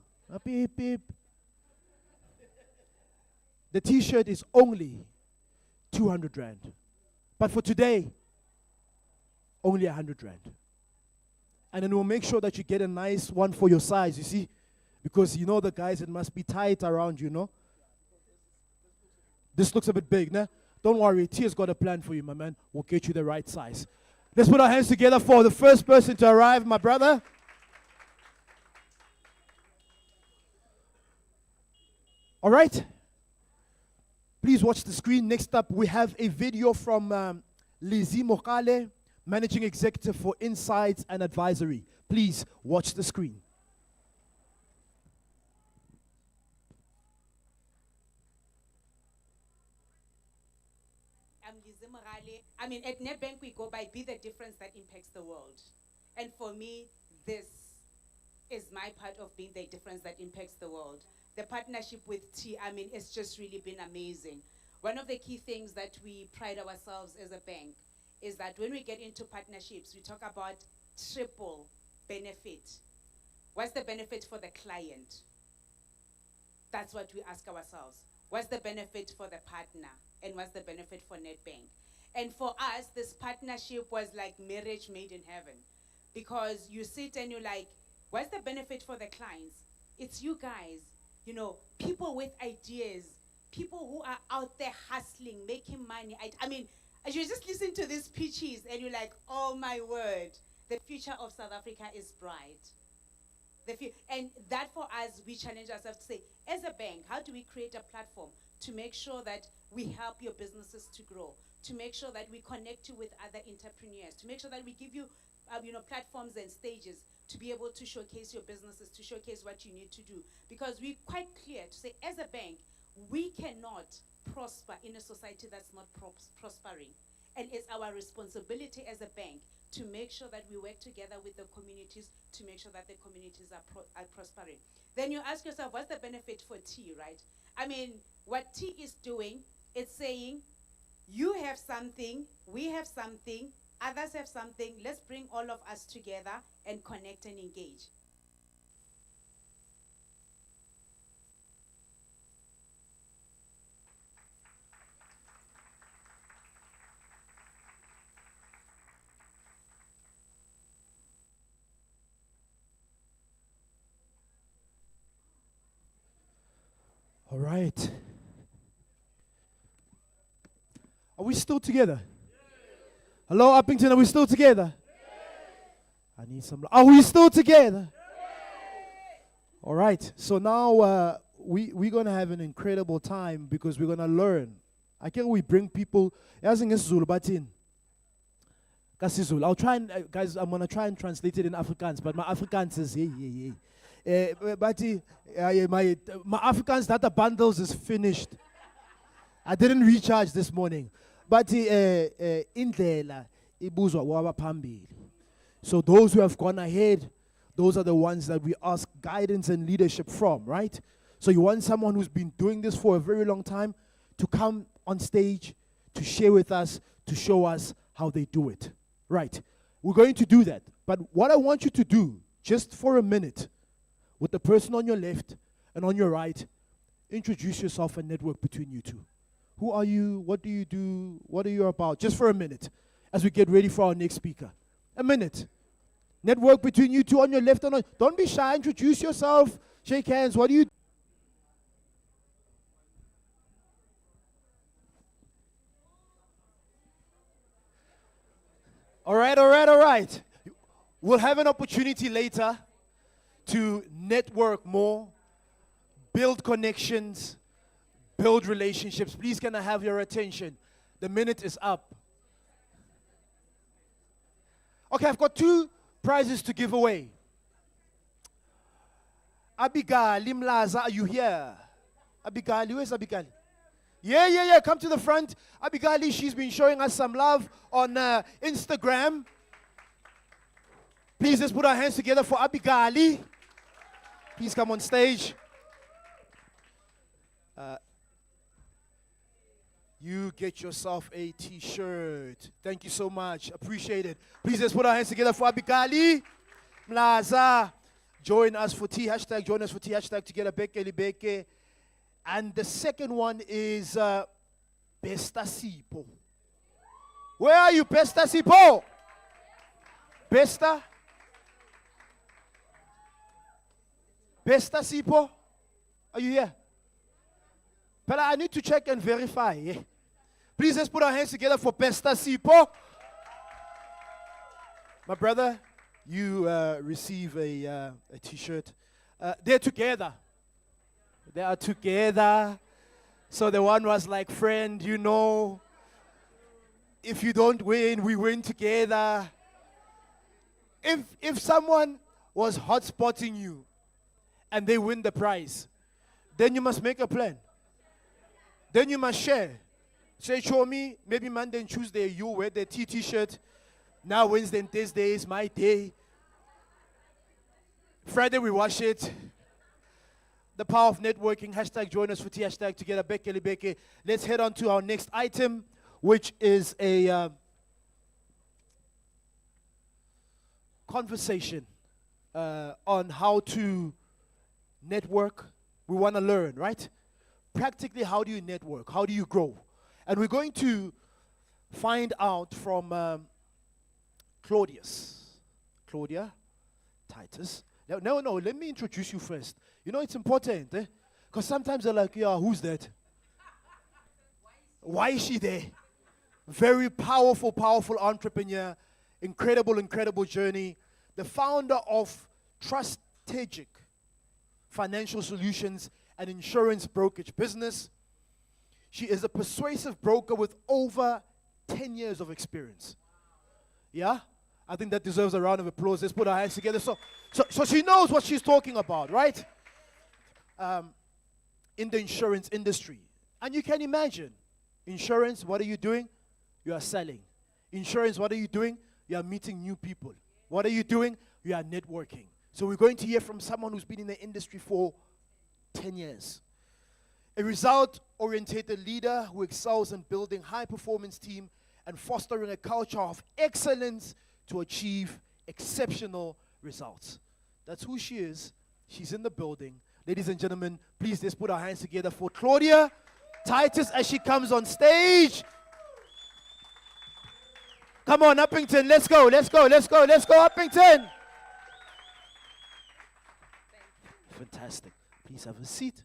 Beep, beep. The T-shirt is only 200 Rand. But for today, only 100 rand. And then we'll make sure that you get a nice one for your size, you see? Because you know the guys, it must be tight around you, no? This looks a bit big, nah? Don't worry, Tia's got a plan for you, my man. We'll get you the right size. Let's put our hands together for the first person to arrive, my brother. All right? Please watch the screen. Next up, we have a video from Lizzie Mokale, Managing Executive for Insights and Advisory. Please watch the screen. I'm Lizzie Morale. I mean, at NetBank, we go by be the difference that impacts the world. And for me, this is my part of being the difference that impacts the world. The partnership with T, I mean, it's just really been amazing. One of the key things that we pride ourselves as a bank is that when we get into partnerships, we talk about triple benefit. What's the benefit for the client? That's what we ask ourselves. What's the benefit for the partner? And what's the benefit for NetBank? And for us, this partnership was like marriage made in heaven. Because you sit and you're like, what's the benefit for the clients? It's you guys, you know, people with ideas, people who are out there hustling, making money. I mean, as you just listen to these pitches and you're like, oh my word, the future of South Africa is bright. And that for us, we challenge ourselves to say, as a bank, how do we create a platform to make sure that we help your businesses to grow, to make sure that we connect you with other entrepreneurs, to make sure that we give you, platforms and stages to be able to showcase your businesses, to showcase what you need to do. Because we're quite clear to say, as a bank, we cannot prosper in a society that's not prospering. And it's our responsibility as a bank to make sure that we work together with the communities to make sure that the communities are prospering. Then you ask yourself, what's the benefit for T, right? I mean, what T is doing, it's saying, you have something, we have something, others have something, let's bring all of us together and connect and engage. All right. Are we still together? Hello, Upington, are we still together? I need some. Are we still together? All right. So now we're going to have an incredible time because we're going to learn. I can we bring people. I'll try and, guys, I'm going to try and translate it in Afrikaans, but my Afrikaans is, my Afrikaans data bundles is finished. I didn't recharge this morning. But indlela ibuzwa kwabaphambili. So those who have gone ahead, those are the ones that we ask guidance and leadership from, right? So you want someone who's been doing this for a very long time to come on stage, to share with us, to show us how they do it. Right. We're going to do that. But what I want you to do, just for a minute, with the person on your left and on your right, introduce yourself and network between you two. Who are you? What do you do? What are you about? Just for a minute, as we get ready for our next speaker. A minute. Network between you two on your left and on. Don't be shy. Introduce yourself. Shake hands. What do you do? All right. We'll have an opportunity later to network more, build connections, build relationships. Please, can I have your attention? The minute is up. Okay, I've got 2 prizes to give away. Abigail Limlaza, are you here? Abigail, where's Abigail? Yeah, come to the front. Abigail, she's been showing us some love on Instagram. Please, let's put our hands together for Abigail. Please come on stage. You get yourself a t-shirt. Thank you so much. Appreciate it. Please, let's put our hands together for Abigail Mlaza. Join us for T hashtag. Join us for T hashtag to get a beke libeke. And the second one is Besta Sipo. Where are you, Besta Sipo? Besta? Besta Sipo? Are you here? But I need to check and verify. Yeah. Please let's put our hands together for Besta Sipo. My brother, you receive a t-shirt. They're together. They are together. So the one was like, friend, you know, if you don't win, we win together. If someone was hotspotting you and they win the prize, then you must make a plan. Then you must share. Say, show me, maybe Monday and Tuesday you wear the t-shirt. Now Wednesday and Thursday is my day. Friday we wash it. The power of networking. Hashtag join us for tea. Hashtag together. Beke. Let's head on to our next item, which is a conversation on how to network. We want to learn, right? Practically, how do you network? How do you grow? And we're going to find out from Claudia, Titus. No, let me introduce you first. You know, it's important, because sometimes they're like, yeah, who's that? Why is she there? Very powerful entrepreneur, incredible journey. The founder of Strategic Financial Solutions and insurance brokerage business. She is a persuasive broker with over 10 years of experience. Yeah? I think that deserves a round of applause. Let's put our hands together. So she knows what she's talking about, right? In the insurance industry. And you can imagine, insurance, what are you doing? You are selling. Insurance, what are you doing? You are meeting new people. What are you doing? You are networking. So we're going to hear from someone who's been in the industry for 10 years. A result-oriented leader who excels in building high-performance team and fostering a culture of excellence to achieve exceptional results. That's who she is. She's in the building. Ladies and gentlemen, please let's put our hands together for Claudia Titus as she comes on stage. Come on, Upington, let's go, Upington. Fantastic. Please have a seat.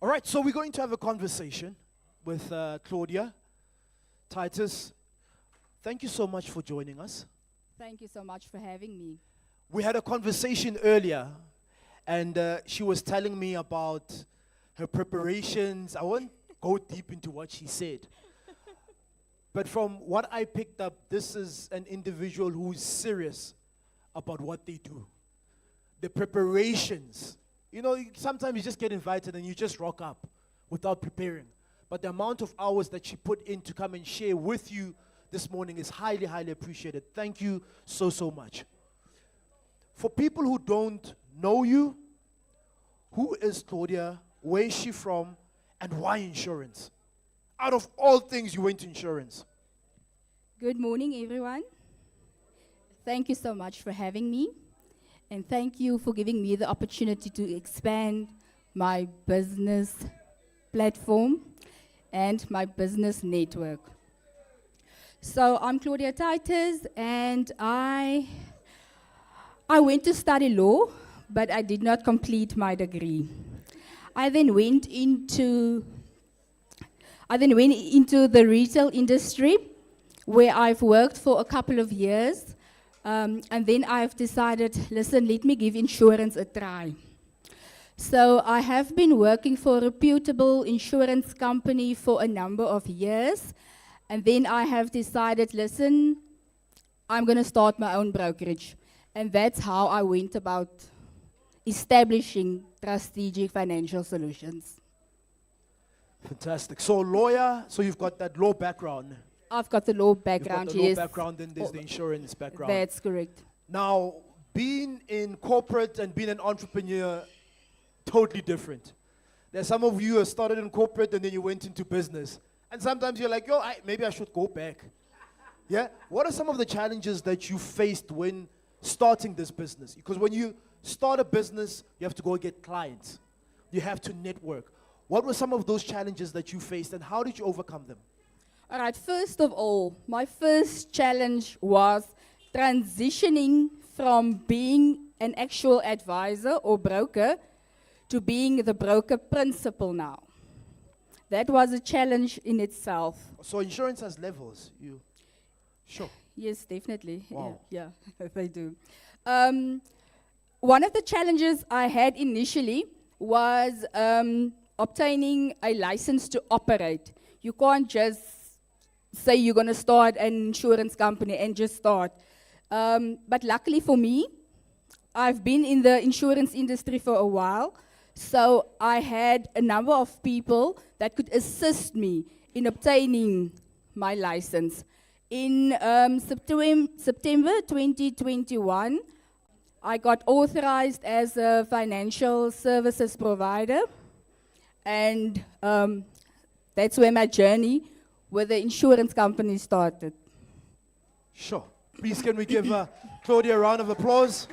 All right, so we're going to have a conversation with Claudia. Titus, thank you so much for joining us. Thank you so much for having me. We had a conversation earlier, and she was telling me about her preparations. I won't go deep into what she said. But from what I picked up, this is an individual who is serious about what they do. The preparations. You know, sometimes you just get invited and you just rock up without preparing. But the amount of hours that she put in to come and share with you this morning is highly appreciated. Thank you so much. For people who don't know you, who is Claudia? Where is she from? And why insurance? Out of all things, you went to insurance. Good morning, everyone. Thank you so much for having me. And thank you for giving me the opportunity to expand my business platform and my business network. So I'm Claudia Titus, and I went to study law, but I did not complete my degree. I then went into the retail industry, where I've worked for a couple of years. And then I've decided, listen, let me give insurance a try. So I have been working for a reputable insurance company for a number of years. And then I have decided, listen, I'm going to start my own brokerage. And that's how I went about establishing Strategic Financial Solutions. Fantastic. So lawyer, so you've got that law background. I've got the law background, You've got the yes. law background, then there's the insurance background. That's correct. Now, being in corporate and being an entrepreneur, totally different. There's some of you who started in corporate and then you went into business. And sometimes you're like, maybe I should go back. Yeah? What are some of the challenges that you faced when starting this business? Because when you start a business, you have to go get clients. You have to network. What were some of those challenges that you faced, and how did you overcome them? All right, first of all, my first challenge was transitioning from being an actual advisor or broker to being the broker principal now. That was a challenge in itself. So insurance has levels. You sure? Yes, definitely. Wow. Yeah, they do. One of the challenges I had initially was obtaining a license to operate. You can't just say you're going to start an insurance company and just start. But luckily for me, I've been in the insurance industry for a while, so I had a number of people that could assist me in obtaining my license. In September 2021, I got authorized as a financial services provider, and that's where my journey with the insurance company started. Sure. Please, can we give Claudia a round of applause?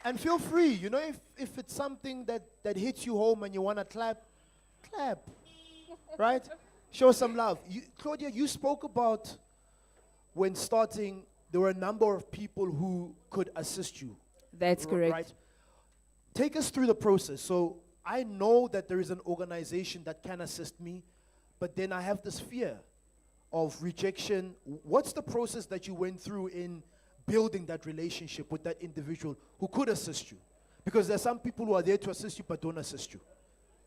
And feel free, you know, if it's something that hits you home and you want to clap, right? Show some love. Claudia, you spoke about when starting, there were a number of people who could assist you. That's correct. Right? Take us through the process. So I know that there is an organization that can assist me, but then I have this fear of rejection. What's the process that you went through in building that relationship with that individual who could assist you? Because there are some people who are there to assist you but don't assist you.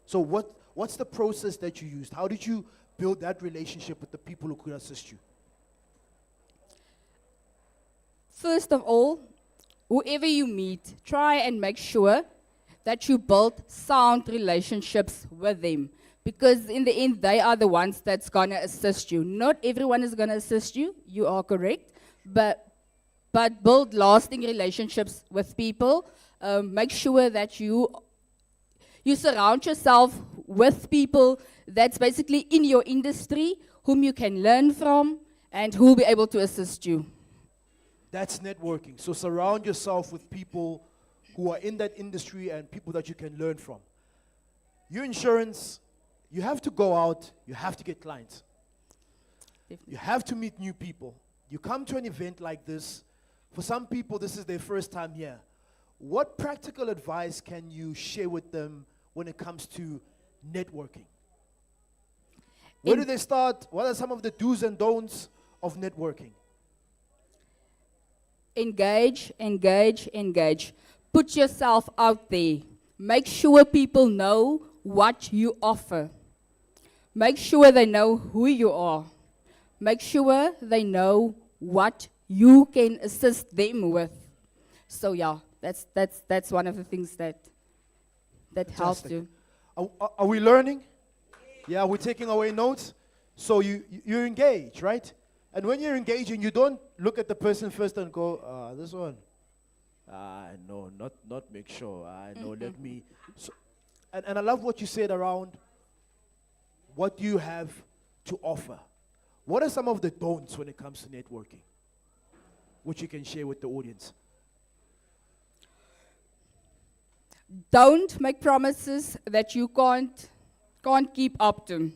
So what's the process that you used? How did you build that relationship with the people who could assist you? First of all, whoever you meet, try and make sure that you build sound relationships with them. Because in the end, they are the ones that's going to assist you. Not everyone is going to assist you, you are correct, but build lasting relationships with people. Make sure that you surround yourself with people that's basically in your industry, whom you can learn from, and who will be able to assist you. That's networking. So surround yourself with people who are in that industry and people that you can learn from. Your insurance, you have to go out, you have to get clients. Definitely. You have to meet new people. You come to an event like this, for some people this is their first time here. What practical advice can you share with them when it comes to networking? Where do they start? What are some of the do's and don'ts of networking? Engage, engage, engage. Put yourself out there. Make sure people know what you offer. Make sure they know who you are. Make sure they know what you can assist them with. So yeah, that's one of the things that helps you. Are we learning? Yeah, we're taking away notes. So you engage, right? And when you're engaging, you don't look at the person first and go, this one. No, not make sure. No, let me. So, and I love what you said around what you have to offer. What are some of the don'ts when it comes to networking, which you can share with the audience? Don't make promises that you can't keep up to.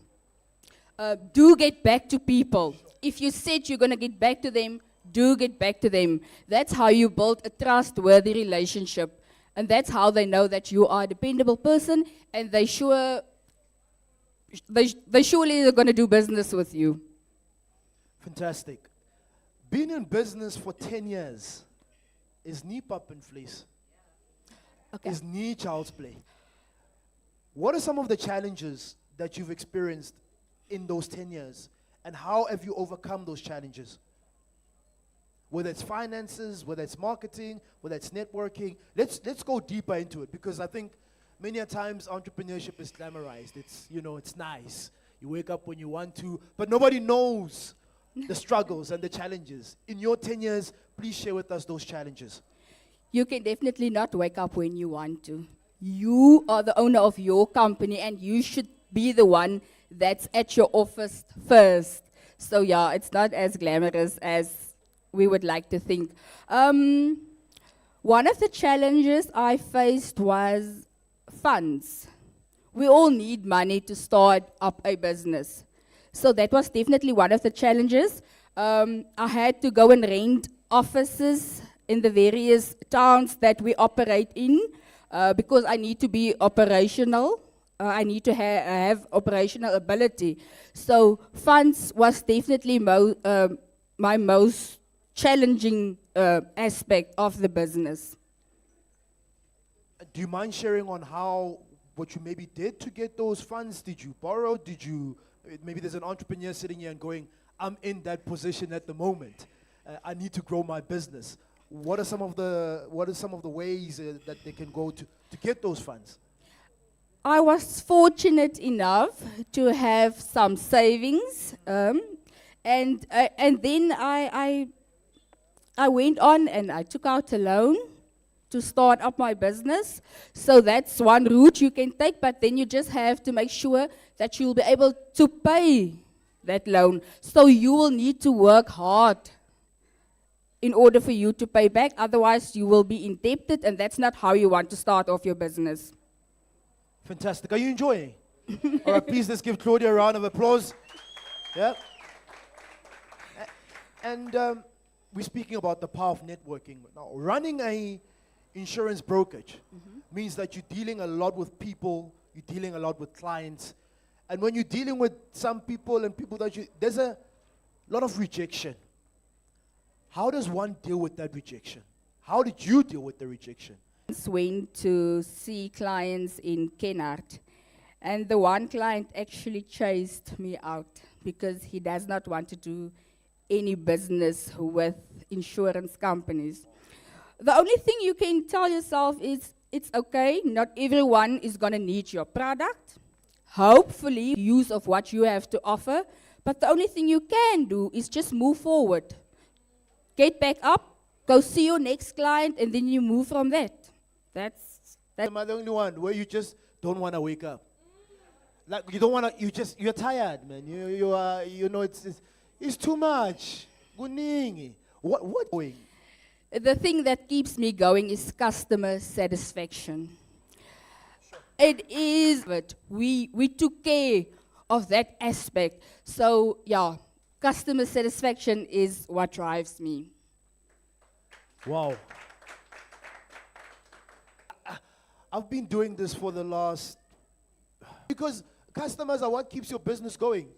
Do get back to people. If you said you're going to get back to them, do get back to them. That's how you build a trustworthy relationship. And that's how they know that you are a dependable person, and they surely are going to do business with you. Fantastic. Being in business for 10 years is nie pap and vlees. Okay. Is nie child's play. What are some of the challenges that you've experienced in those 10 years? And how have you overcome those challenges? Whether it's finances, whether it's marketing, whether it's networking. Let's go deeper into it, because I think many a times entrepreneurship is glamorized. It's, it's nice. You wake up when you want to, but nobody knows the struggles and the challenges. In your 10 years, please share with us those challenges. You can definitely not wake up when you want to. You are the owner of your company, and you should be the one that's at your office first. So yeah, it's not as glamorous as we would like to think. One of the challenges I faced was funds. We all need money to start up a business. So that was definitely one of the challenges. I had to go and rent offices in the various towns that we operate in because I need to be operational. I need to have operational ability. So funds was definitely my most challenging aspect of the business. Do you mind sharing on what you maybe did to get those funds? Did you borrow? Maybe there's an entrepreneur sitting here and going, I'm in that position at the moment. I need to grow my business. What are some of the ways that they can go to get those funds? I was fortunate enough to have some savings, and then I went on and I took out a loan to start up my business. So that's one route you can take, but then you just have to make sure that you'll be able to pay that loan. So you will need to work hard in order for you to pay back, otherwise you will be indebted, and that's not how you want to start off your business. Fantastic. Are you enjoying? All right, please let's give Claudia a round of applause. Yeah. And we're speaking about the power of networking. Now, running a insurance brokerage means that you're dealing a lot with people, you're dealing a lot with clients. And when you're dealing with some people and people there's a lot of rejection. How does one deal with that rejection? How did you deal with the rejection? Went to see clients in Kennard, and the one client actually chased me out because he does not want to do any business with insurance companies. The only thing you can tell yourself is it's okay, not everyone is going to need your product. Hopefully, use of what you have to offer, but the only thing you can do is just move forward. Get back up, go see your next client, and then you move from that. Am I the only one where you just don't want to wake up? Like you don't want to. You're tired, man. It's too much. Kuningi. What going? The thing that keeps me going is customer satisfaction. It is, but we took care of that aspect. So yeah, customer satisfaction is what drives me. Wow. I've been doing this for the last, because customers are what keeps your business going.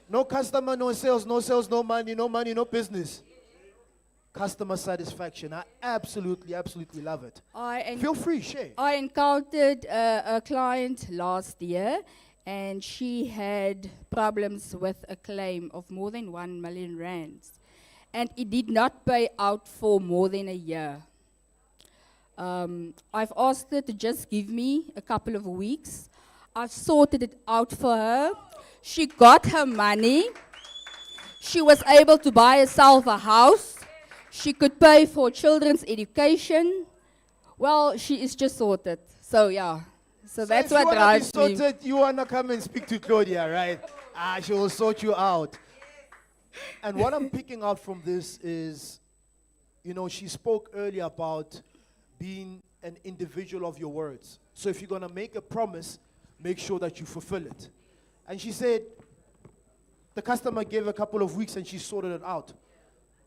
No customer, no sales, no money, no business. Customer satisfaction. I absolutely love it. Feel free, share. I encountered a client last year, and she had problems with a claim of more than 1 million rands. And it did not pay out for more than a year. I've asked her to just give me a couple of weeks. I've sorted it out for her. She got her money. She was able to buy herself a house. She could pay for children's education. Well, she is just sorted. So yeah. So that's what drives me. You want to come and speak to Claudia, right? She will sort you out. And what I'm picking out from this is, she spoke earlier about being an individual of your words. So if you're going to make a promise, make sure that you fulfill it. And she said the customer gave a couple of weeks and she sorted it out.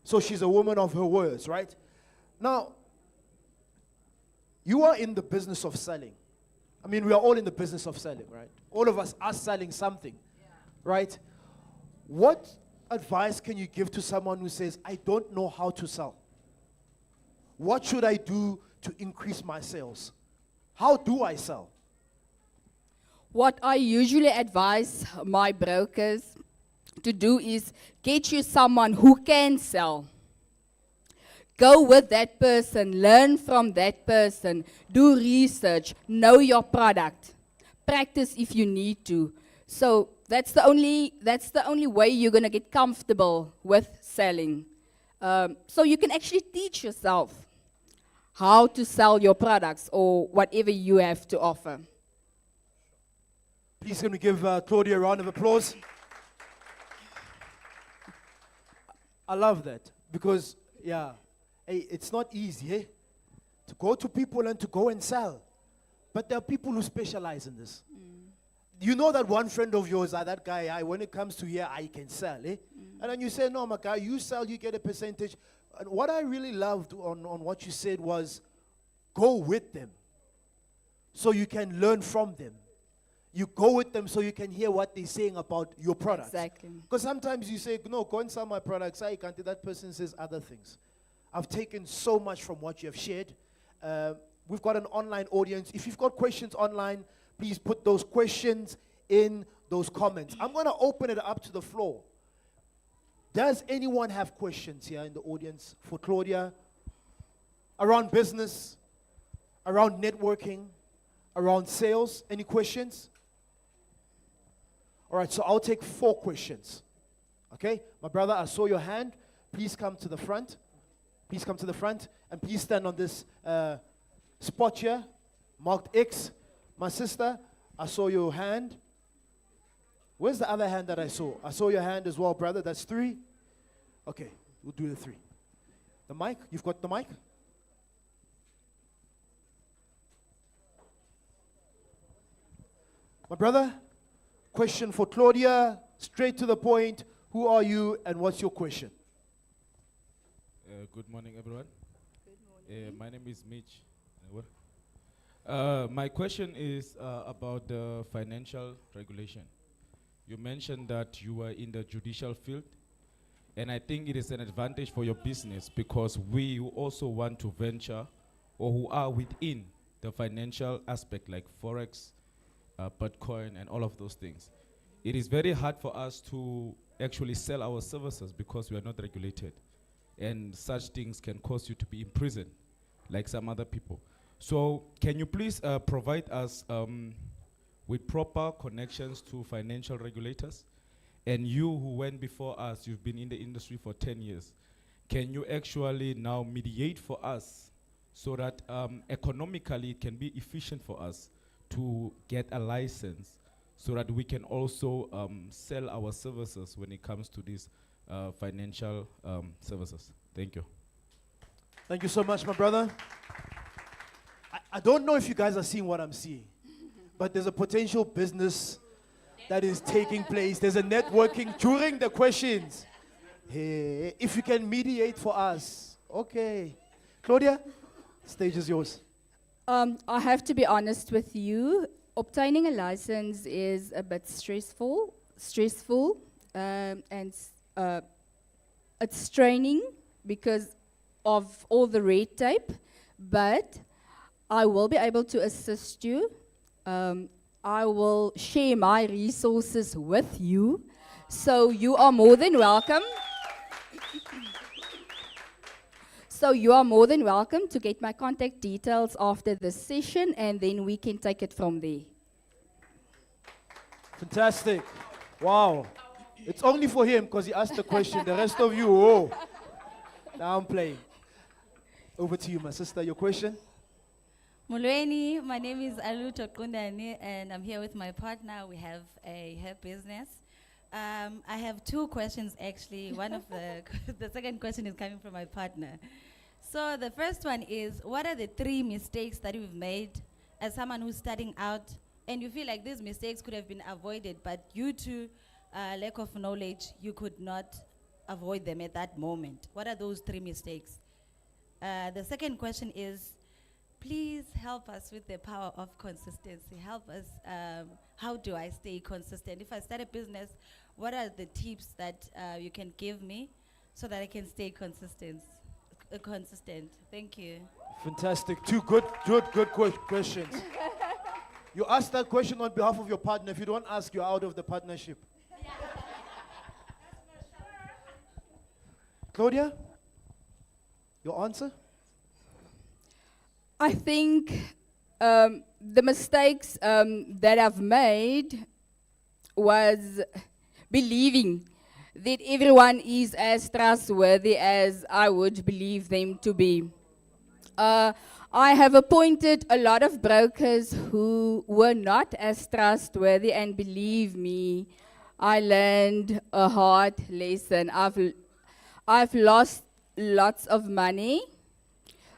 So she's a woman of her words, right? Now, you are in the business of selling. I mean, we are all in the business of selling, right? All of us are selling something, right? What advice can you give to someone who says, I don't know how to sell? What should I do to increase my sales? How do I sell? What I usually advise my brokers to do is get you someone who can sell. Go with that person, learn from that person, do research, know your product, practice if you need to. So that's the only way you're going to get comfortable with selling. So you can actually teach yourself how to sell your products or whatever you have to offer. Please can we give Claudia a round of applause? I love that, Because, yeah, hey, it's not easy, eh? To go to people and to go and sell. But there are people who specialize in this. You know that one friend of yours, that guy, when it comes to here, I can sell, eh? And then you say, no, my guy, you sell, you get a percentage. And what I really loved on what you said was, go with them so you can learn from them. You go with them so you can hear what they're saying about your product. Exactly. Because sometimes you say, no, go and sell my products. I can't. That person says other things. I've taken so much from what you have shared. We've got an online audience. If you've got questions online, please put those questions in those comments. I'm going to open it up to the floor. Does anyone have questions here in the audience for Claudia? Around business, around networking, around sales? Any questions? All right, so I'll take 4 questions. Okay? My brother, I saw your hand. Please come to the front. Please come to the front. And please stand on this spot here, marked X. My sister, I saw your hand. Where's the other hand that I saw? I saw your hand as well, brother. That's 3. Okay, we'll do the 3. The mic, you've got the mic? My brother, question for Claudia, straight to the point. Who are you and what's your question? Good morning, everyone. Good morning. My name is Mitch. My question is about the financial regulation. You mentioned that you are in the judicial field, and I think it is an advantage for your business because we who also want to venture or who are within the financial aspect like Forex, Bitcoin, and all of those things. It is very hard for us to actually sell our services because we are not regulated. And such things can cause you to be in prison, like some other people. So can you please provide us with proper connections to financial regulators? And you who went before us, you've been in the industry for 10 years. Can you actually now mediate for us so that economically it can be efficient for us to get a license so that we can also sell our services when it comes to these financial services? Thank you. Thank you so much, my brother. I don't know if you guys are seeing what I'm seeing, but there's a potential business that is taking place. There's a networking during the questions. Hey, if you can mediate for us. Okay. Claudia, stage is yours. I have to be honest with you. Obtaining a license is a bit stressful, and it's straining because of all the red tape, but I will be able to assist you. I will share my resources with you, so you are more than welcome. So you are more than welcome to get my contact details after this session, and then we can take it from there. Fantastic. Wow. It's only for him because he asked the question. The rest of you, oh. Now I'm playing. Over to you, my sister. Your question? Mulweni, my name is Alu Tokundani, and I'm here with my partner. We have a hair business. I have 2 questions, actually. One of the second question is coming from my partner. So the first one is, what are the 3 mistakes that you've made as someone who's starting out, and you feel like these mistakes could have been avoided, but due to lack of knowledge, you could not avoid them at that moment? What are those 3 mistakes? The second question is, please help us with the power of consistency. Help us, how do I stay consistent? If I start a business, what are the tips that you can give me so that I can stay consistent? Thank you. Fantastic. 2 good questions. You asked that question on behalf of your partner. If you don't ask, you're out of the partnership. Claudia, your answer? I think the mistakes that I've made was believing that everyone is as trustworthy as I would believe them to be. I have appointed a lot of brokers who were not as trustworthy, and believe me, I learned a hard lesson. I've lost lots of money.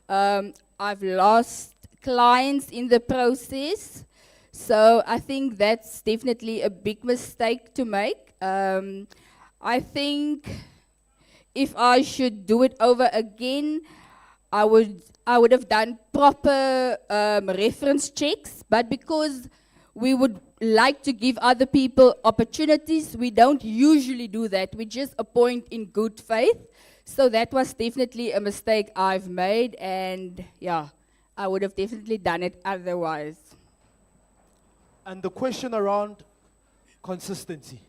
I've lost clients in the process. So I think that's definitely a big mistake to make. I think if I should do it over again, I would have done proper reference checks, but because we would like to give other people opportunities, we don't usually do that. We just appoint in good faith. So that was definitely a mistake I've made, and yeah, I would have definitely done it otherwise. And the question around consistency.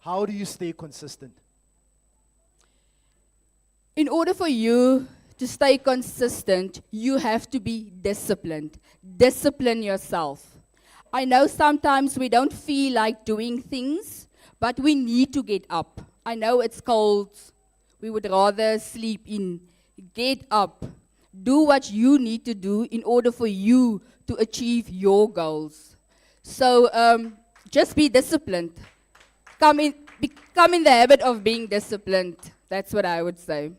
How do you stay consistent? In order for you to stay consistent, you have to be disciplined. Discipline yourself. I know sometimes we don't feel like doing things, but we need to get up. I know it's cold. We would rather sleep in. Get up. Do what you need to do in order for you to achieve your goals. So just be disciplined. Become in the habit of being disciplined. That's what I would say.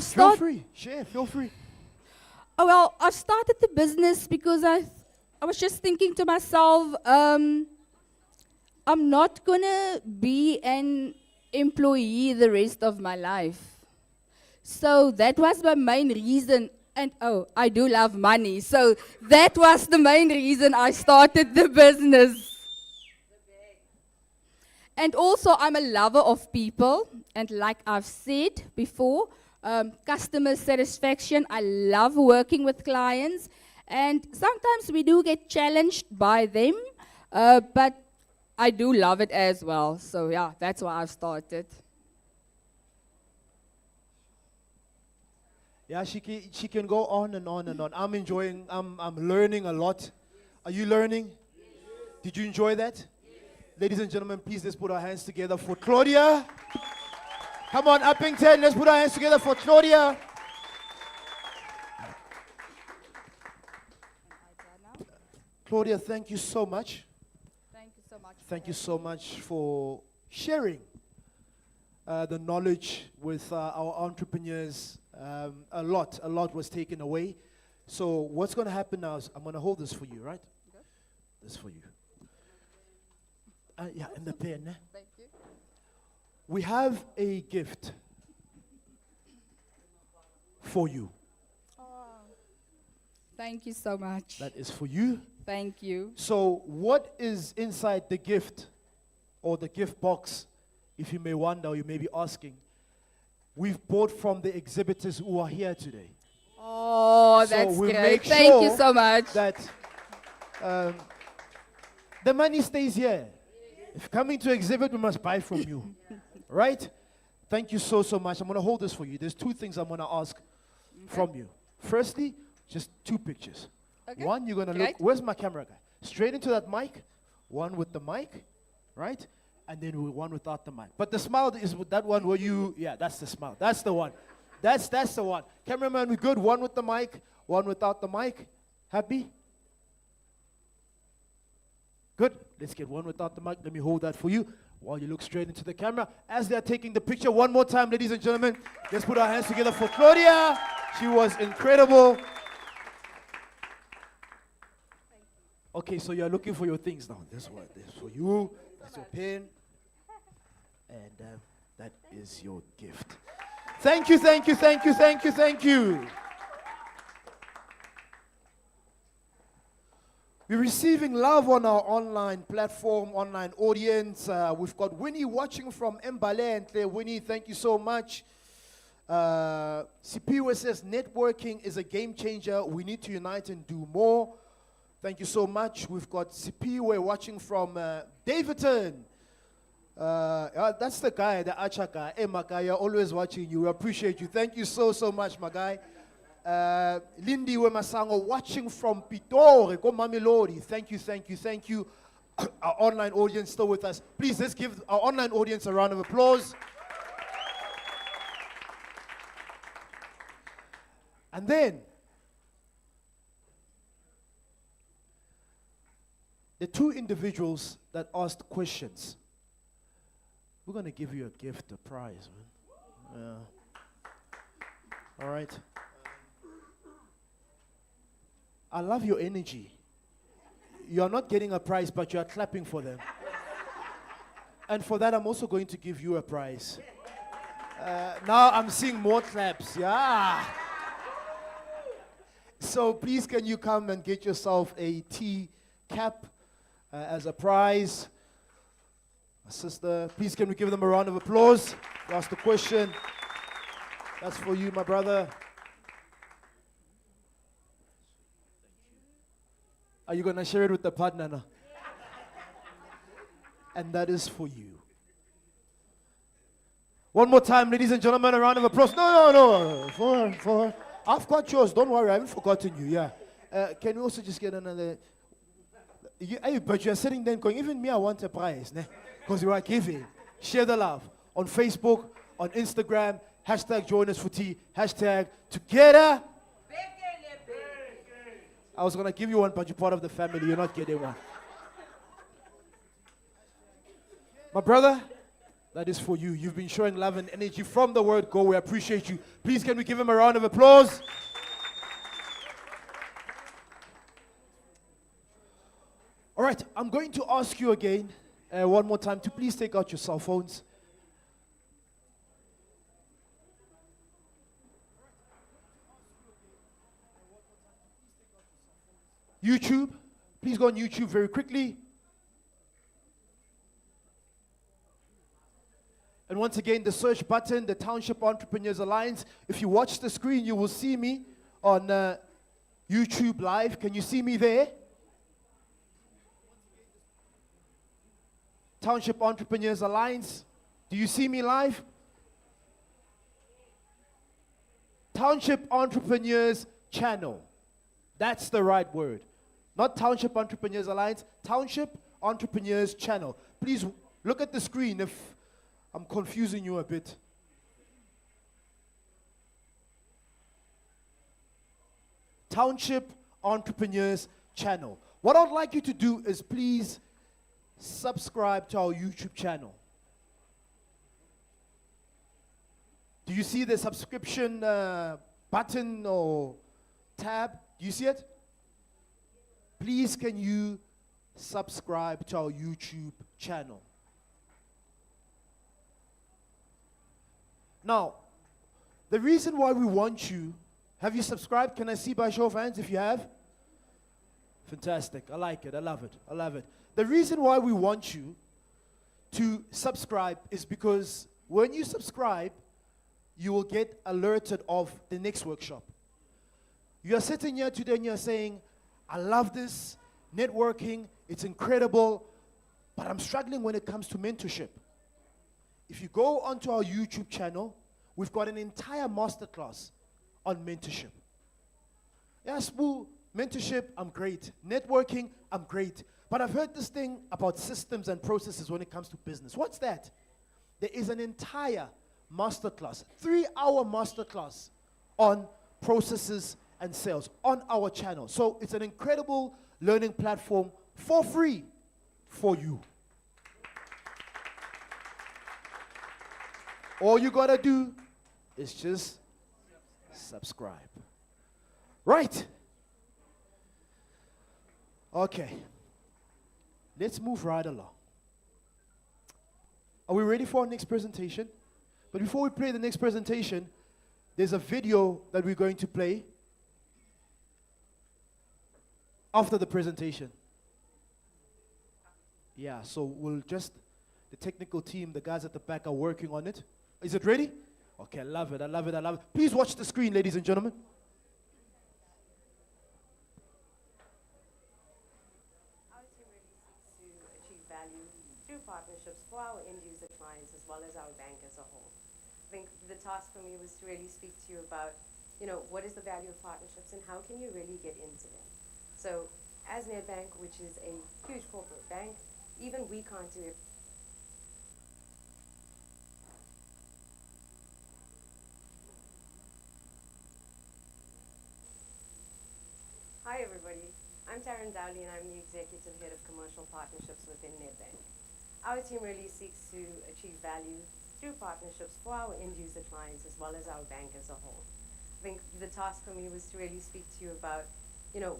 Feel free. Share. Feel free. Oh, well, I started the business because I was just thinking to myself, I'm not going to be an employee the rest of my life. So that was my main reason. And oh, I do love money. So that was the main reason I started the business. And also, I'm a lover of people. And like I've said before, customer satisfaction. I love working with clients. And sometimes we do get challenged by them. But I do love it as well. So yeah, that's why I've started. Yeah, she can go on and on and on. I'm enjoying, I'm learning a lot. Are you learning? Yes. Did you enjoy that? Yes. Ladies and gentlemen, please let's put our hands together for Claudia. Come on, Upington, let's put our hands together for Claudia. Claudia, thank you so much. Thank you so much. Thank you so much for sharing the knowledge with our entrepreneurs. A lot was taken away. So what's going to happen now is I'm going to hold this for you, right? Okay. This for you. Yeah, and the pen. Thank you. We have a gift for you. Oh, thank you so much. That is for you. Thank you. So what is inside the gift or the gift box, if you may wonder or you may be asking? We've bought from the exhibitors who are here today. Oh, so that's we great. Make Thank sure you so much. That the money stays here. If coming to exhibit, we must buy from you. Right? Thank you so much. I'm going to hold this for you. There's two things I'm going to ask from you. Firstly, just two pictures. Okay. One, you're going to look, where's my camera guy? Straight into that mic. One with the mic, right? And then one without the mic. But the smile is with that one where you, yeah, that's the smile. That's the one. That's the one. Cameraman, we good. One with the mic, one without the mic. Happy? Good. Let's get one without the mic. Let me hold that for you while you look straight into the camera. As they're taking the picture, one more time, ladies and gentlemen, let's put our hands together for Claudia. She was incredible. Okay, so you're looking for your things now. This one, this for you. That's your pen. And that is your gift. Thank you, thank you, thank you, thank you, thank you. We're receiving love on our online platform, online audience. We've got Winnie watching from Mbalente. Winnie, thank you so much. Sipiwe says, networking is a game changer. We need to unite and do more. Thank you so much. We've got Sipiwe watching from Davidton. That's the guy, the Acha guy. Hey, Makaya, always watching you. We appreciate you. Thank you so much, my guy. Lindy Wemasango watching from Pitore, go Mamelodi. Thank you, thank you, thank you. Our online audience still with us. Please, let's give our online audience a round of applause. And then, the two individuals that asked questions, we're going to give you a gift, a prize, man. Yeah. All right. I love your energy. You are not getting a prize, but you are clapping for them. And for that, I'm also going to give you a prize. Now I'm seeing more claps. Yeah. So please, can you come and get yourself a tea cap as a prize? My sister, please can we give them a round of applause? You asked the question. That's for you, my brother. Are you going to share it with the partner now? And that is for you. One more time, ladies and gentlemen, a round of applause. No. For I've got yours. Don't worry, I haven't forgotten you. Yeah. Can we also just get another? But you're sitting there going, even me, I want a prize. Because you are giving. Share the love. On Facebook, on Instagram, hashtag join us for tea, hashtag together. I was going to give you one, but you're part of the family. You're not getting one. My brother, that is for you. You've been showing love and energy from the word go. We appreciate you. Please, can we give him a round of applause? All right, I'm going to ask you again, one more time, to please take out your cell phones. YouTube, please go on YouTube very quickly. And once again, the search button, the Township Entrepreneurs Alliance. If you watch the screen, you will see me on YouTube Live. Can you see me there? Township Entrepreneurs Alliance. Do you see me live? Township Entrepreneurs Channel. That's the right word. Not Township Entrepreneurs Alliance, Township Entrepreneurs Channel. Please look at the screen if I'm confusing you a bit. Township Entrepreneurs Channel. What I'd like you to do is please subscribe to our YouTube channel. Do you see the subscription button or tab? Do you see it? Please, can you subscribe to our YouTube channel? Now, the reason why we want you, have you subscribed? Can I see by show of hands if you have? Fantastic. I like it. I love it. I love it. The reason why we want you to subscribe is because when you subscribe, you will get alerted of the next workshop. You are sitting here today and you're saying, I love this, networking, it's incredible, but I'm struggling when it comes to mentorship. If you go onto our YouTube channel, we've got an entire masterclass on mentorship. Yes, mentorship, I'm great. Networking, I'm great. But I've heard this thing about systems and processes when it comes to business. What's that? There is an entire masterclass, 3-hour masterclass on processes and sales on our channel. So it's an incredible learning platform for free for you. All you gotta do is just subscribe. Right. Okay. Let's move right along. Are we ready for our next presentation? But before we play the next presentation, there's a video that we're going to play after the presentation. Yeah, so we'll just, the technical team, the guys at the back are working on it. Is it ready? Okay, I love it, I love it, I love it. Please watch the screen, ladies and gentlemen. Our team really seeks to achieve value through partnerships for our end user clients as well as our bank as a whole. I think the task for me was to really speak to you about, what is the value of partnerships and how can you really get into them. So as Nedbank, which is a huge corporate bank, even we can't do it. Hi everybody, I'm Taryn Dowley and I'm the Executive Head of Commercial Partnerships within Nedbank. Our team really seeks to achieve value through partnerships for our end user clients as well as our bank as a whole. I think the task for me was to really speak to you about,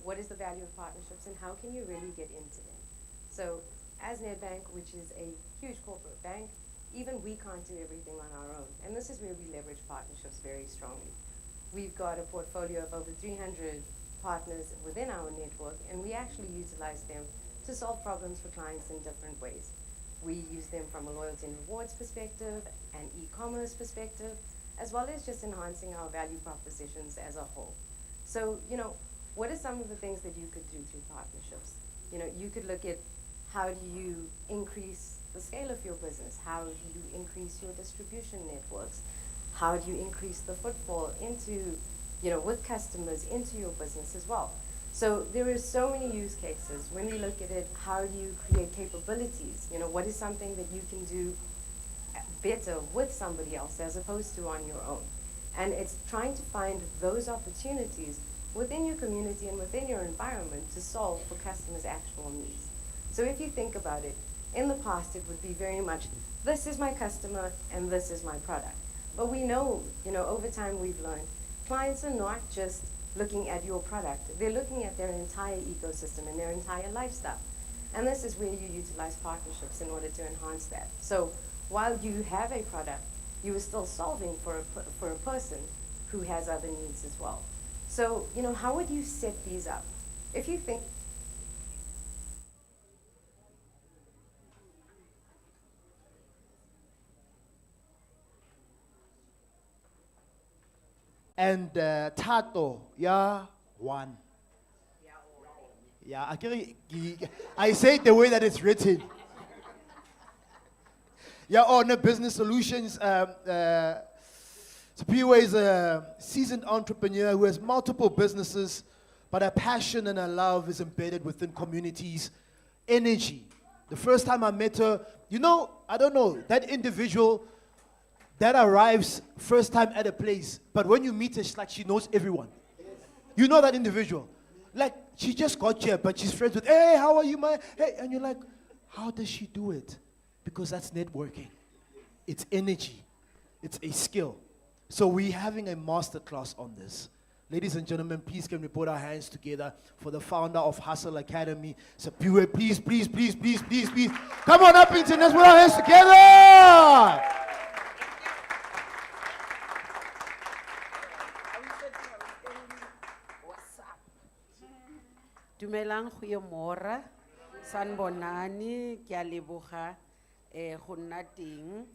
what is the value of partnerships and how can you really get into them. So as Nedbank, which is a huge corporate bank, even we can't do everything on our own. And this is where we leverage partnerships very strongly. We've got a portfolio of over 300 partners within our network, and we actually utilize them to solve problems for clients in different ways. We use them from a loyalty and rewards perspective, an e-commerce perspective, as well as just enhancing our value propositions as a whole. So, what are some of the things that you could do through partnerships? You could look at how do you increase the scale of your business? How do you increase your distribution networks? How do you increase the footfall into, with customers into your business as well? So there are so many use cases. When we look at it, how do you create capabilities? What is something that you can do better with somebody else as opposed to on your own? And it's trying to find those opportunities within your community and within your environment to solve for customers' actual needs. So if you think about it, in the past it would be very much, this is my customer and this is my product. But we know, over time we've learned, clients are not just looking at your product, they're looking at their entire ecosystem and their entire lifestyle. And this is where you utilize partnerships in order to enhance that. So while you have a product, you are still solving for a person who has other needs as well. So, how would you set these up? If you think and Tato, one. Yeah, I say it the way that it's written. On Business Solutions, Sipiwe is a seasoned entrepreneur who has multiple businesses, but her passion and her love is embedded within communities. Energy. The first time I met her, I don't know, that individual that arrives first time at a place, but when you meet her, it's like she knows everyone. You know that individual. Like, she just got here, but she's friends with, hey, how are you, man? Hey, and you're like, how does she do it? Because that's networking. It's energy. It's a skill. So we're having a masterclass on this. Ladies and gentlemen, please can we put our hands together for the founder of Hustle Academy. So please. Come on, Upington, let's put our hands together. Dumelang goeiemôre. Sanbonani, ke a leboga go nna teng.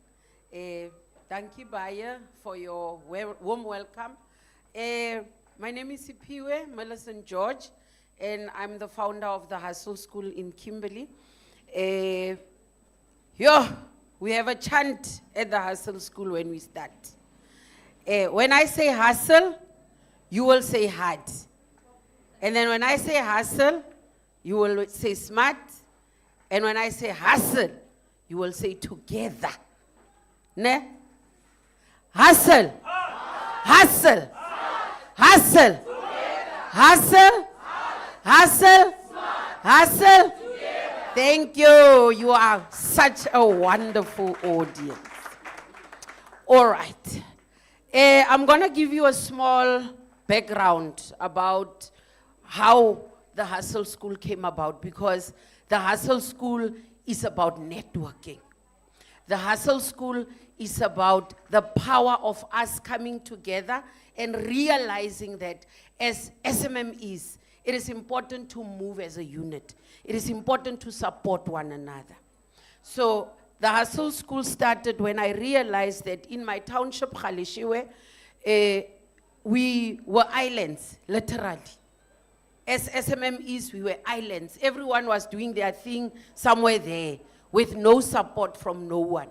Thank you baie for your warm welcome. My name is Sipiwe Millicent George, and I'm the founder of the Hustle School in Kimberley. We have a chant at the Hustle School when we start. When I say hustle, you will say hard. And then when I say hustle, you will say smart. And when I say hustle, you will say together. Ne? Hustle. Hustle. Hustle. Hustle. Hustle. Hustle. Thank you. You are such a wonderful audience. All right. I'm going to give you a small background about how the Hustle School came about, because the Hustle School is about networking. The Hustle School is about the power of us coming together and realizing that as SMMEs, it is important to move as a unit. It is important to support one another. So the Hustle School started when I realized that in my township, Khalishiwe, we were islands, literally. As SMMEs, we were islands. Everyone was doing their thing somewhere there with no support from no one.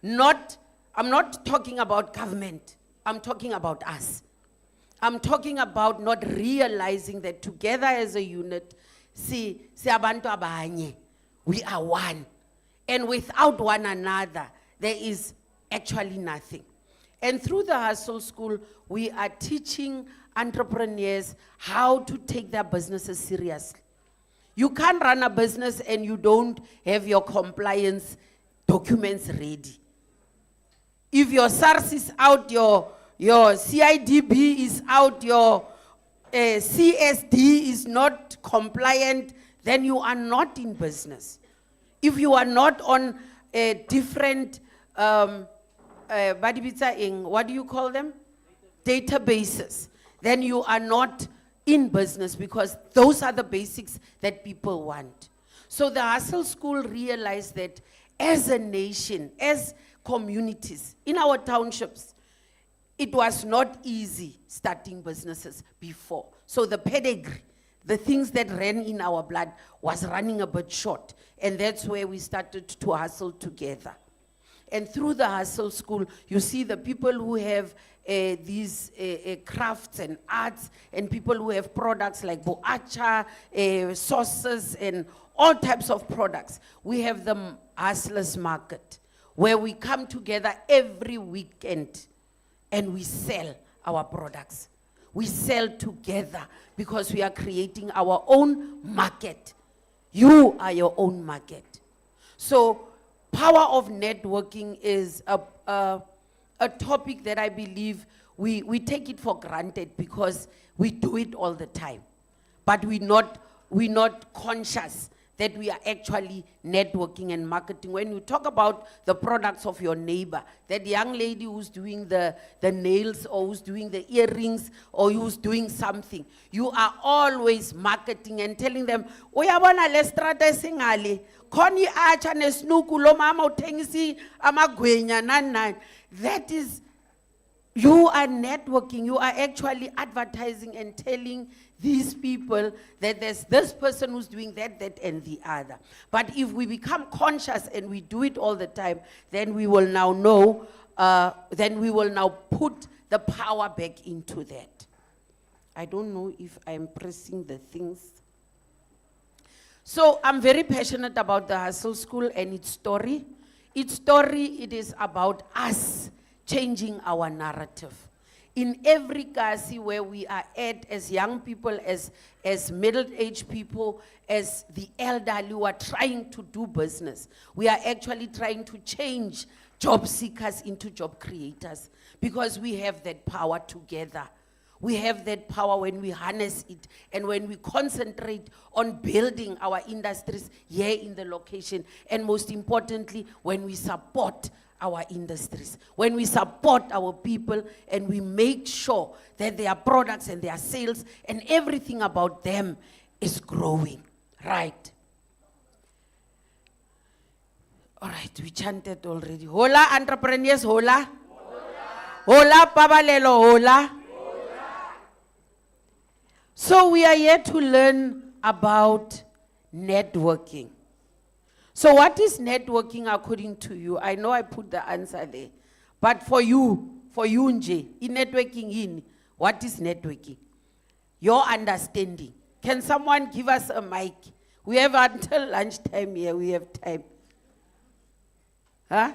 I'm not talking about government. I'm talking about us. I'm talking about not realizing that together as a unit, we are one. And without one another, there is actually nothing. And through the Hustle School, we are teaching entrepreneurs how to take their businesses seriously. You can't run a business and you don't have your compliance documents ready. If your SARS is out, your CIDB is out, your CSD is not compliant, then you are not in business. If you are not on different, what do you call them? Databases, then you are not in business, because those are the basics that people want. So the Hustle School realized that as a nation, as communities, in our townships, it was not easy starting businesses before. So the pedigree, the things that ran in our blood, was running a bit short. And that's where we started to hustle together. And through the Hustle School, you see the people who have these crafts and arts, and people who have products like boacha, sauces, and all types of products. We have the Hustlers Market, where we come together every weekend and we sell our products. We sell together because we are creating our own market. You are your own market. So power of networking is a topic that I believe we take it for granted because we do it all the time. But we're not conscious that we are actually networking and marketing. When you talk about the products of your neighbor, that young lady who's doing the nails, or who's doing the earrings, or who's doing something, you are always marketing and telling them, uyabona le strata esingale, khona iacha nesnuku lo mama uthengisa amagwenya nani. That is, you are networking, you are actually advertising and telling these people that there's this person who's doing that, and the other. But if we become conscious and we do it all the time, then we will now know, then we will now put the power back into that. I don't know if I'm pressing the things. So I'm very passionate about the Hustle School and its story. Its story, it is about us changing our narrative. In every kasi where we are at, as young people, as middle-aged people, as the elderly who are trying to do business, we are actually trying to change job seekers into job creators, because we have that power together. We have that power when we harness it and when we concentrate on building our industries here in the location, and most importantly, when we support our industries, when we support our people and we make sure that their products and their sales and everything about them is growing, right? All right, we chanted already. Hola, entrepreneurs, hola. Hola, Paballelo, hola. So we are here to learn about networking. So what is networking according to you? I know I put the answer there. But for you nje, in networking, what is networking? Your understanding. Can someone give us a mic? We have until lunchtime here, we have time. Huh?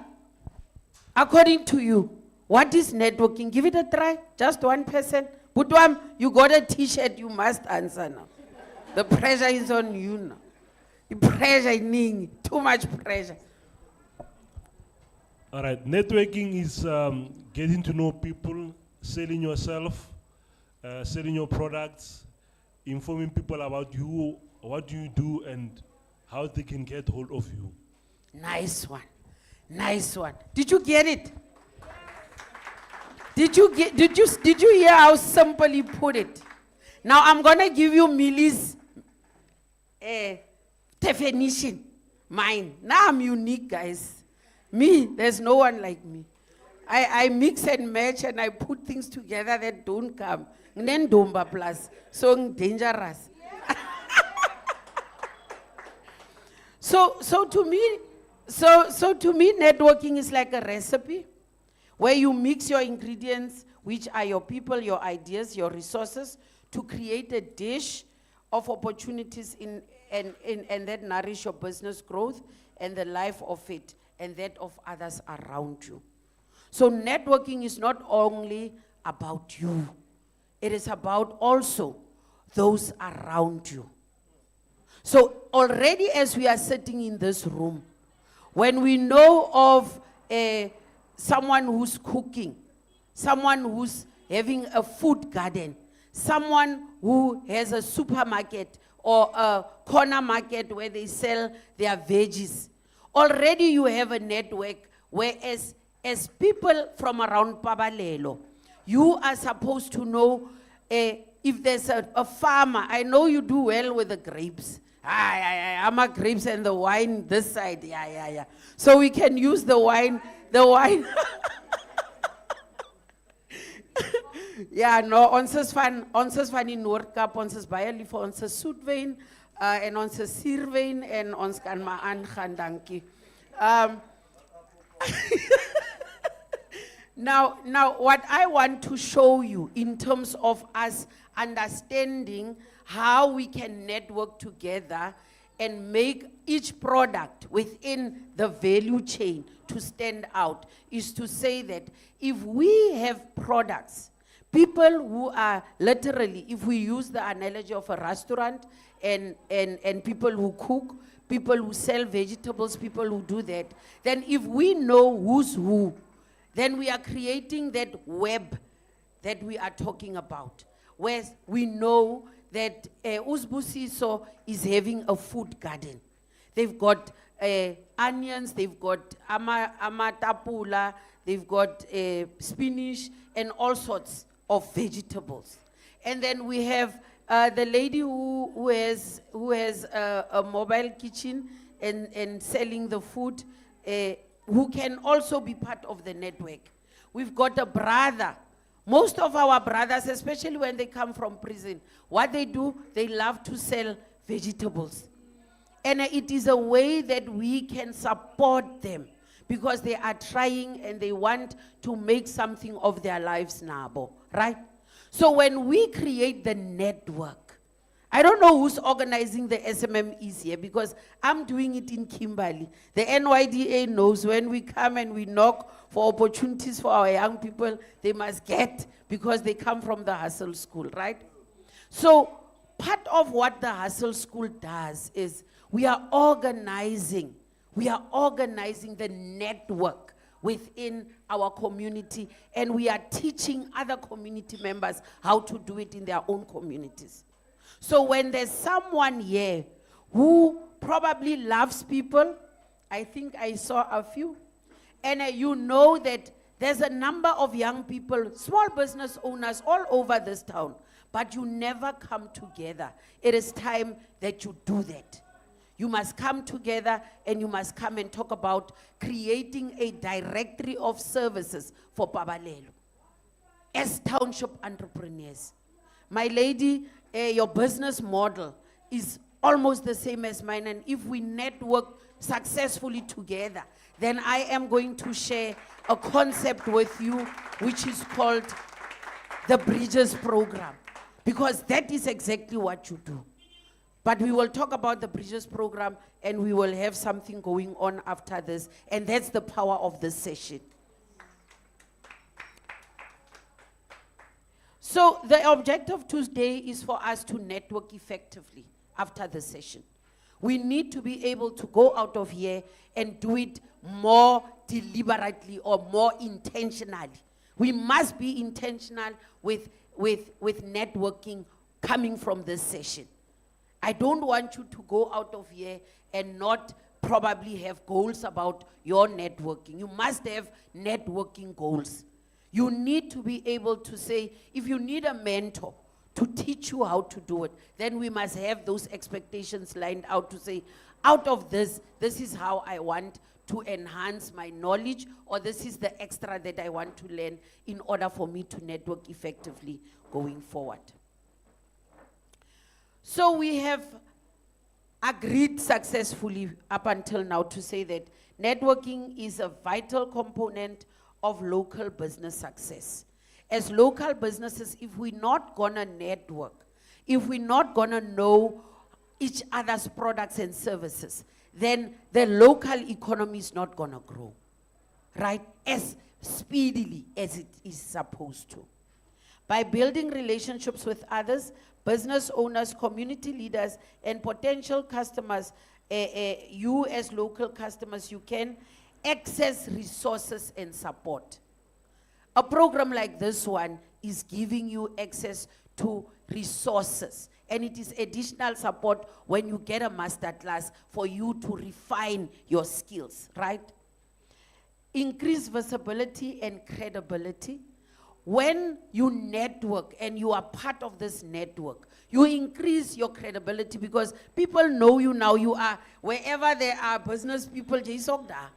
According to you, what is networking? Give it a try, just one person. Butwam, you got a t-shirt, you must answer now. The pressure is on you now. The pressure is too much pressure. All right, networking is getting to know people, selling yourself, selling your products, informing people about you, what you do, and how they can get hold of you. Nice one, nice one. Did you get it? Did you hear how simple he put it? Now I'm gonna give you Millie's definition, mine. Now I'm unique, guys. Me, there's no one like me. I mix and match and I put things together that don't come. Then domba plus, so dangerous. So to me, networking is like a recipe, where you mix your ingredients, which are your people, your ideas, your resources, to create a dish of opportunities and that nourish your business growth and the life of it and that of others around you. So networking is not only about you, it is about also those around you. So already as we are sitting in this room, when we know of someone who's cooking, someone who's having a food garden, someone who has a supermarket or a corner market where they sell their veggies, already you have a network where as people from around Paballelo, you are supposed to know if there's a farmer. I know you do well with the grapes. I'm a grapes and the wine this side. Yeah. So we can use the wine. Ja, no, ons is van die Noordkap, ons is baie lief vir ons soetwyn, en ons suurwyn, en ons kan maar aangaan, dankie. Now, what I want to show you in terms of us understanding how we can network together and make each product within the value chain to stand out is to say that if we have products, people who are literally, if we use the analogy of a restaurant and people who cook, people who sell vegetables, people who do that, then if we know who's who, then we are creating that web that we are talking about, where we know that Uzbusiso is having a food garden. They've got onions, they've got amatapula, they've got spinach, and all sorts of vegetables. And then we have the lady who has a mobile kitchen and selling the food, who can also be part of the network. We've got a brother. Most of our brothers, especially when they come from prison, what they do, they love to sell vegetables. And it is a way that we can support them because they are trying and they want to make something of their lives now, right? So when we create the network, I don't know who's organizing the SMMEs here because I'm doing it in Kimberley. The NYDA knows when we come and we knock for opportunities for our young people, they must get because they come from the Hustle School, right? So part of what the Hustle School does is we are organizing the network within our community, and we are teaching other community members how to do it in their own communities. So when there's someone here who probably loves people, I think I saw a few, and you know that there's a number of young people, small business owners all over this town, but you never come together. It is time that you do that. You must come together and you must come and talk about creating a directory of services for Paballelo as township entrepreneurs. My lady, your business model is almost the same as mine, and if we network successfully together, then I am going to share a concept with you which is called the Bridges Program, because that is exactly what you do. But we will talk about the Bridges Program and we will have something going on after this, and that's the power of this session. So the objective today is for us to network effectively after the session. We need to be able to go out of here and do it more deliberately or more intentionally. We must be intentional with networking coming from this session. I don't want you to go out of here and not probably have goals about your networking. You must have networking goals. You need to be able to say, if you need a mentor to teach you how to do it, then we must have those expectations lined out to say, out of this is how I want to enhance my knowledge, or this is the extra that I want to learn in order for me to network effectively going forward. So we have agreed successfully up until now to say that networking is a vital component of local business success. As local businesses, if we're not gonna network, if we're not gonna know each other's products and services, then the local economy is not gonna grow, right? As speedily as it is supposed to. By building relationships with others, business owners, community leaders, and potential customers, you as local customers, you can access resources and support. A program like this one is giving you access to resources, and it is additional support when you get a master class for you to refine your skills, right? Increase visibility and credibility. When you network and you are part of this network, you increase your credibility because people know you now. You are, wherever there are business people, jy's ook daar,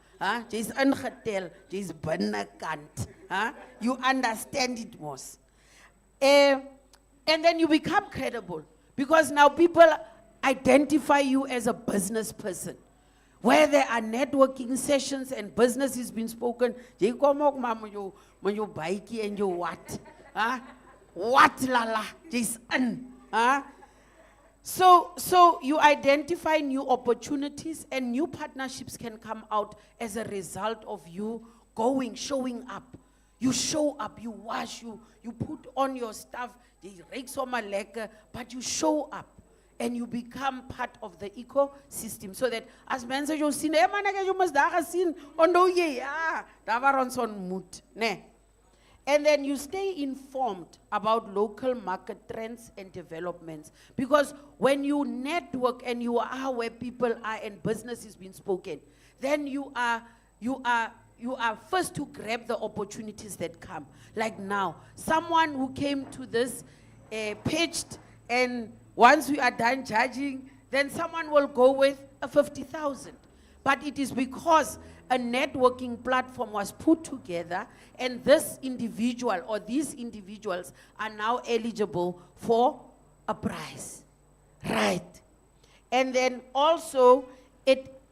jy's ingetel, jy's binnekant, you understand it most. And then you become credible because now people identify you as a business person. Where there are networking sessions and business is being spoken, jy kom ook maar met jou bietjie en jou wat. Wat lala, jy's in. So you identify new opportunities and new partnerships can come out as a result of you going, showing up. You show up, you wash, you put on your stuff, jy reik sommer lekker, but you show up. And you become part of the ecosystem, so that as mense jou sien, maneke jy mos daar gesien, onthou jy, daar was ons ontmoet, né? And then you stay informed about local market trends and developments. Because when you network and you are where people are and business is being spoken, then you are first to grab the opportunities that come. Like now, someone who came to this pitched, and once we are done judging, then someone will go with a 50,000. But it is because a networking platform was put together, and this individual or these individuals are now eligible for a prize, right? And then also,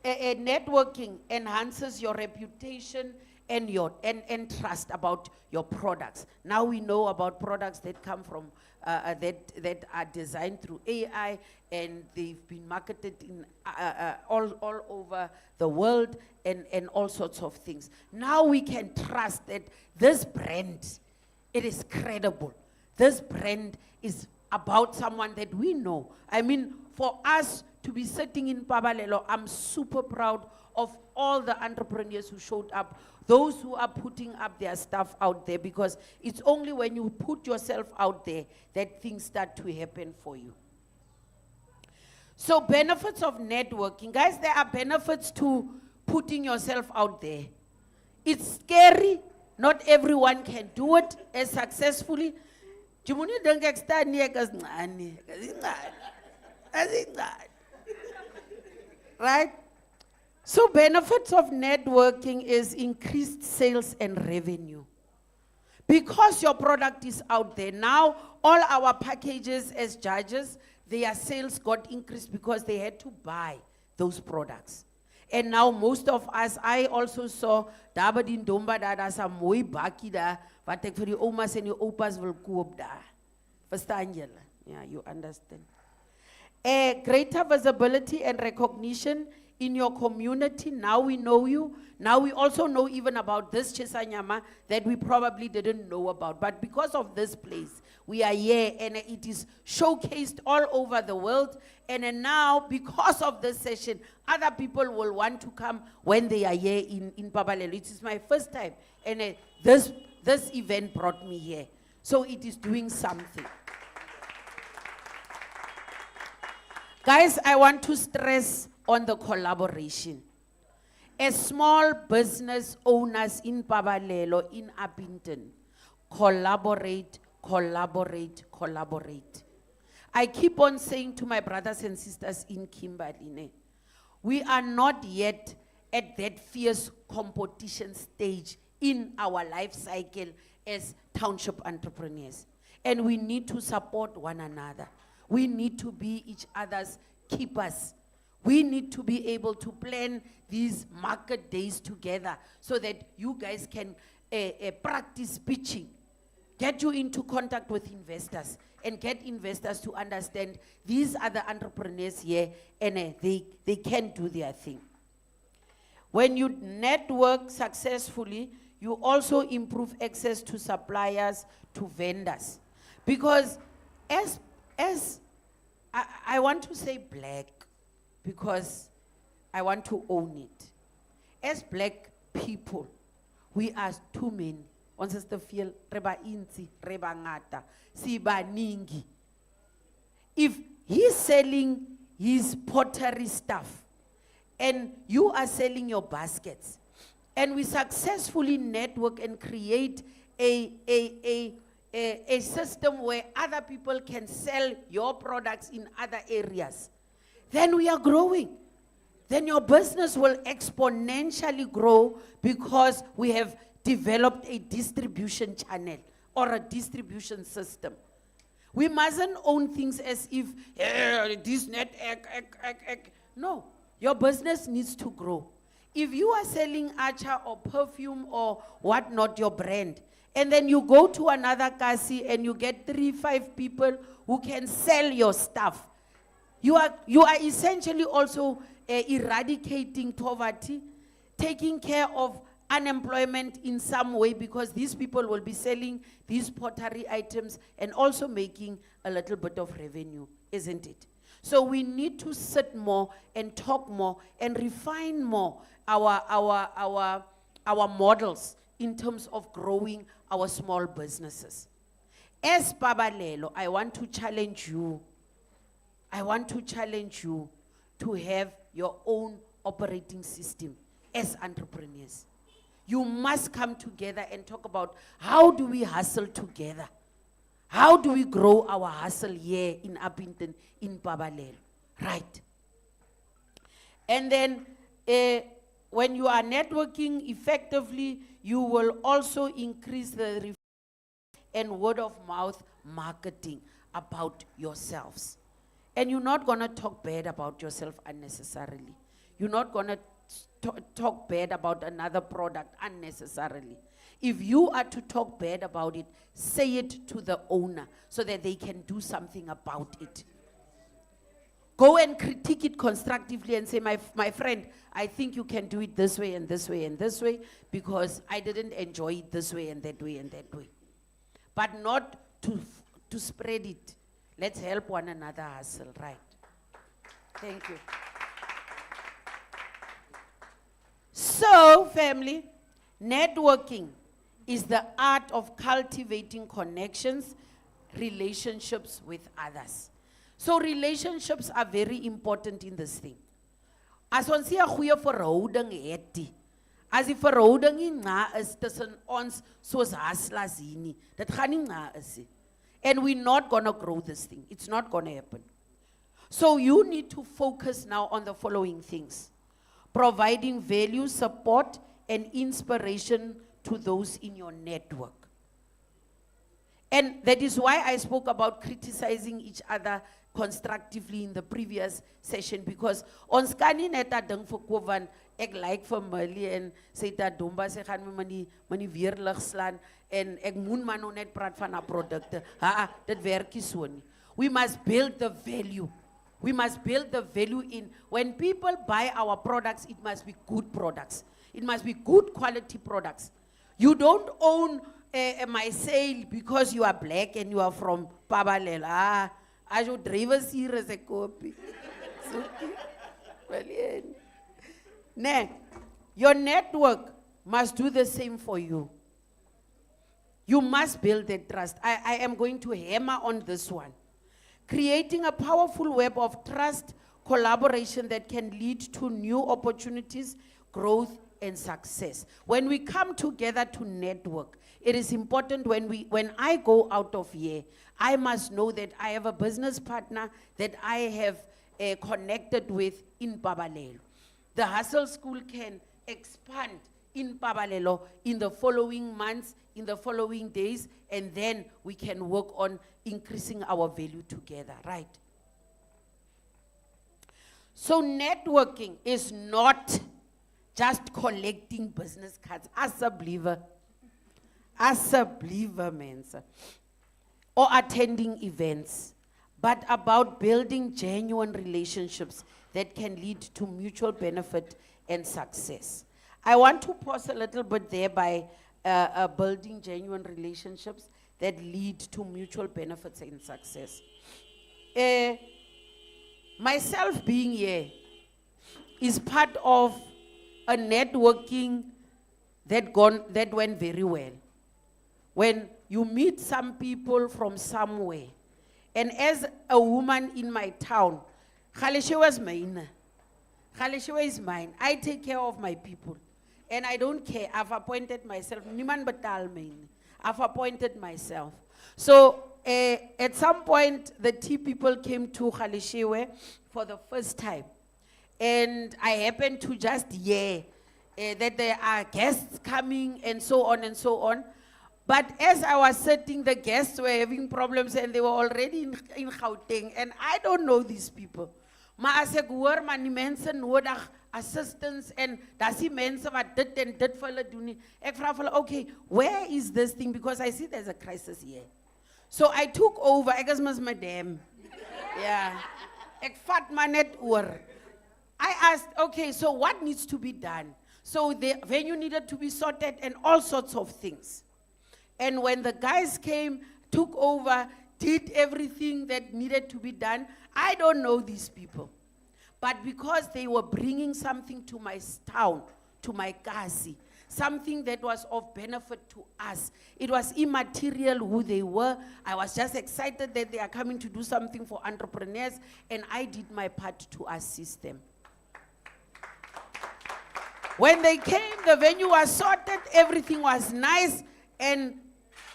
networking enhances your reputation and and trust about your products. Now we know about products that come from that are designed through AI, and they've been marketed in all over the world, and all sorts of things. Now we can trust that this brand, it is credible. This brand is about someone that we know. I mean, for us to be sitting in Paballelo, I'm super proud of all the entrepreneurs who showed up, those who are putting up their stuff out there, because it's only when you put yourself out there that things start to happen for you. So benefits of networking. Guys, there are benefits to putting yourself out there. It's scary. Not everyone can do it as successfully. Right? So benefits of networking is increased sales and revenue. Because your product is out there, now all our packages as judges, their sales got increased because they had to buy those products. And now most of us, I also saw Dabadin Domba da sa mooi bakkie da, wat ek vir die omas en die opas wil koop da. Verstaan julle? Yeah, you understand. Greater visibility and recognition in your community. Now we know you. Now we also know even about this Chisanyama that we probably didn't know about. But because of this place, we are here, and it is showcased all over the world. And then now, because of this session, other people will want to come when they are here in Paballelo. It is my first time, and this event brought me here. So it is doing something. Guys, I want to stress on the collaboration. As small business owners in Paballelo, in Upington, collaborate, collaborate, collaborate. I keep on saying to my brothers and sisters in Kimberley, we are not yet at that fierce competition stage in our life cycle as township entrepreneurs. And we need to support one another. We need to be each other's keepers. We need to be able to plan these market days together so that you guys can practice pitching, get you into contact with investors, and get investors to understand these are the entrepreneurs here, and they can do their thing. When you network successfully, you also improve access to suppliers, to vendors. Because as I want to say black, because I want to own it. As black people, we are too many. Ons is te veel, reba inti, reba ngata, siba ningi. If he's selling his pottery stuff, and you are selling your baskets, and we successfully network and create a system where other people can sell your products in other areas, then we are growing. Then your business will exponentially grow because we have developed a distribution channel or a distribution system. We mustn't own things as if this net egg. No, your business needs to grow. If you are selling acha or perfume or whatnot, your brand, and then you go to another kasi and you get 3-5 people who can sell your stuff, you are essentially also eradicating poverty, taking care of unemployment in some way, because these people will be selling these pottery items and also making a little bit of revenue, isn't it? So we need to sit more and talk more and refine more our models in terms of growing our small businesses. As Paballelo, I want to challenge you. I want to challenge you to have your own operating system as entrepreneurs. You must come together and talk about how do we hustle together? How do we grow our hustle here in Upington, in Paballelo, right? And then when you are networking effectively, you will also increase the and word of mouth marketing about yourselves. And you're not going to talk bad about yourself unnecessarily. You're not going to talk bad about another product unnecessarily. If you are to talk bad about it, say it to the owner so that they can do something about it. Go and critique it constructively and say, my friend, I think you can do it this way and this way and this way because I didn't enjoy it this way and that way and that way. But not to spread it. Let's help one another hustle, right? Thank you. So, family, networking is the art of cultivating connections, relationships with others. So relationships are very important in this thing. As ons hier 'n goeie verhouding het, as die verhouding nie nga is tussen ons soos hustlers hier nie, dit gaan nie nga is nie. And we're not going to grow this thing. It's not going to happen. So you need to focus now on the following things. Providing value, support, and inspiration to those in your network. And that is why I spoke about criticizing each other constructively in the previous session, because ons kan nie net ding verkoop van ek like familie en sê dat Domba sê gaan my nie weerlig slaan en ek moet maar nou net praat van haar produkte. Dit werk nie so nie. We must build the value. We must build the value in when people buy our products, it must be good products. It must be good quality products. You don't own my sale because you are black and you are from Paballelo. As your drivers here as a copy. Your network must do the same for you. You must build that trust. I am going to hammer on this one. Creating a powerful web of trust, collaboration that can lead to new opportunities, growth, and success. When we come together to network, it is important when I go out of here, I must know that I have a business partner that I have connected with in Paballelo. The Hustle School can expand in Paballelo in the following months, in the following days, and then we can work on increasing our value together, right? So networking is not just collecting business cards as a believer, man, sir, or attending events, but about building genuine relationships that can lead to mutual benefit and success. I want to pause a little bit there by building genuine relationships. that lead to mutual benefits and success. Myself being here is part of a networking that went very well. When you meet some people from somewhere, and as a woman in my town, Kgaleshewe is mine. Kgaleshewe is mine. I take care of my people. And I don't care. I've appointed myself. Niman betal mine. I've appointed myself. So at some point, the tea people came to Kgaleshewe for the first time. And I happened to just hear that there are guests coming and so on and so on. But as I was sitting, the guests were having problems and they were already in Gauteng. And I don't know these people. Maar as ek hoor maar die mense nodig assistance en daar's die mense wat dit en dit vir hulle doen nie. Ek vra vir hulle, okay, where is this thing? Because I see there's a crisis here. So I took over, ek is mis madam. Yeah. Ek vat maar net oor. I asked, okay, so what needs to be done? So the venue needed to be sorted and all sorts of things. And when the guys came, took over, did everything that needed to be done, I don't know these people. But because they were bringing something to my town, to my kasi, something that was of benefit to us. It was immaterial who they were. I was just excited that they are coming to do something for entrepreneurs, and I did my part to assist them. When they came, the venue was sorted, everything was nice, and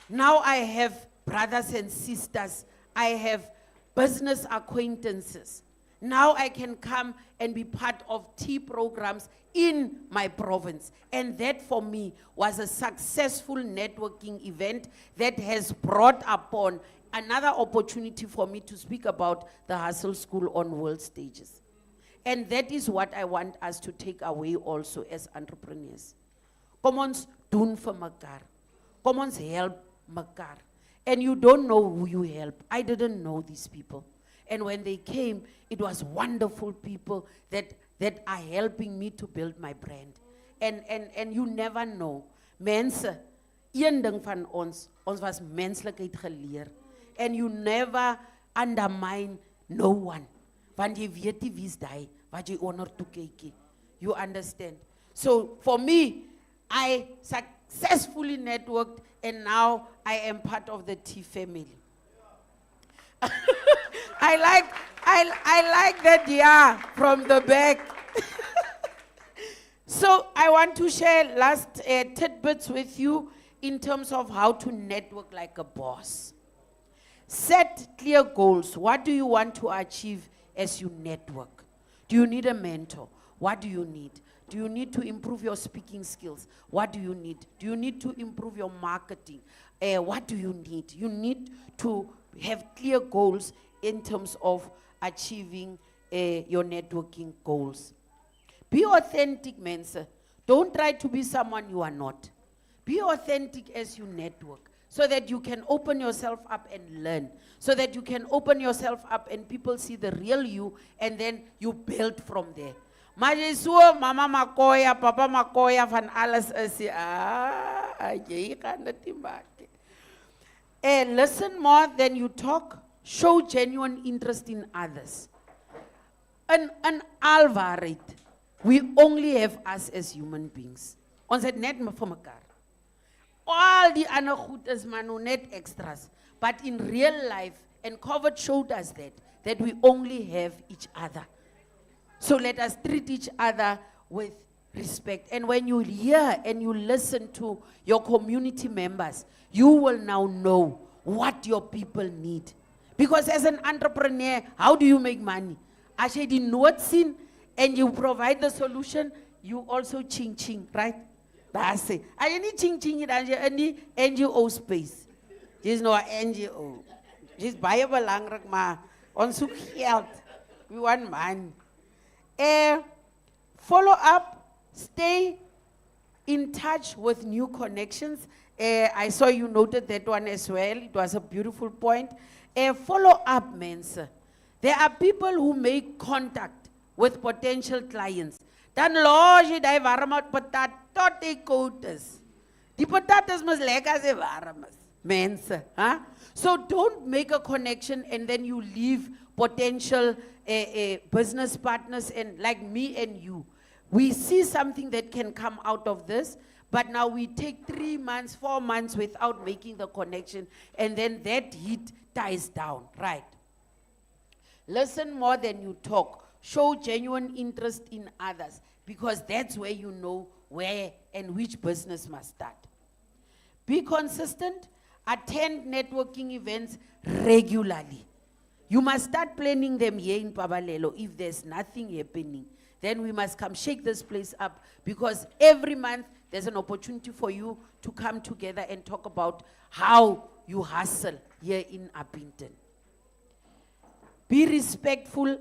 now I have brothers and sisters. I have business acquaintances. Now I can come and be part of tea programs in my province. And that for me was a successful networking event that has brought upon another opportunity for me to speak about the Hustle School on world stages. And that is what I want us to take away also as entrepreneurs. Kom ons doen vir mekaar. Kom ons help mekaar. And you don't know who you help. I didn't know these people. And when they came, it was wonderful people that are helping me to build my brand. And you never know. Mense, een ding van ons was menslikheid geleer. And you never undermine no one. Want jy weet nie wie's daai wat jy onder toe kyk. You understand? So for me, I successfully networked, and now I am part of the tea family. I like that, yeah, from the back. So I want to share last tidbits with you in terms of how to network like a boss. Set clear goals. What do you want to achieve as you network? Do you need a mentor? What do you need? Do you need to improve your speaking skills? What do you need? Do you need to improve your marketing? What do you need? You need to have clear goals in terms of achieving your networking goals. Be authentic, Mensa. Don't try to be someone you are not. Be authentic as you network, so that you can open yourself up and learn, so that you can open yourself up and people see the real you, and then you build from there. Majesuo, Mama Makoya, Papa Makoya, van alles is jy gaan dit nie maak. Listen more than you talk. Show genuine interest in others. In alwaarheid, we only have us as human beings. Ons het net vir mekaar. All the ander goed is maar nou net extras. But in real life, and COVID showed us that we only have each other. So let us treat each other with respect. And when you hear and you listen to your community members, you will now know what your people need. Because as an entrepreneur, how do you make money? As jy die nood sien and you provide the solution, you also ching, right? That's it. As jy nie ching, dan jy in die NGO space. Jy's nou 'n NGO. Jy's baie belangrik, maar ons soek geld. We want money. Follow up, stay in touch with new connections. I saw you noted that one as well. It was a beautiful point. Follow up, Mensa. There are people who make contact with potential clients. Dan los jy die warm patat tot die koud is. Die patatas mos lekker as hy warm is. Mense, huh? So don't make a connection and then you leave potential business partners and like me and you. We see something that can come out of this, but now we take 3 months, 4 months without making the connection, and then that heat dies down, right? Listen more than you talk. Show genuine interest in others, because that's where you know where and which business must start. Be consistent. Attend networking events regularly. You must start planning them here in Paballelo. If there's nothing happening, then we must come shake this place up, because every month there's an opportunity for you to come together and talk about how you hustle here in Upington. Be respectful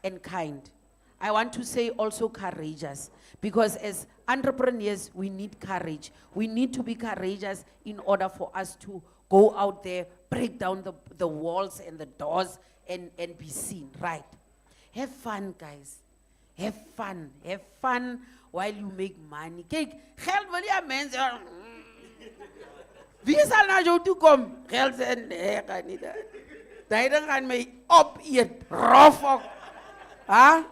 and kind. I want to say also courageous, because as entrepreneurs, we need courage. We need to be courageous in order for us to go out there, break down the walls and the doors and be seen, right? Have fun, guys. Have fun. Have fun while you make money. Kijk, geld wil je mensen. Wie zal naar jou toe komen? Geld zijn, nee, ga niet. Die gaan mij opeet, rof ook. Huh?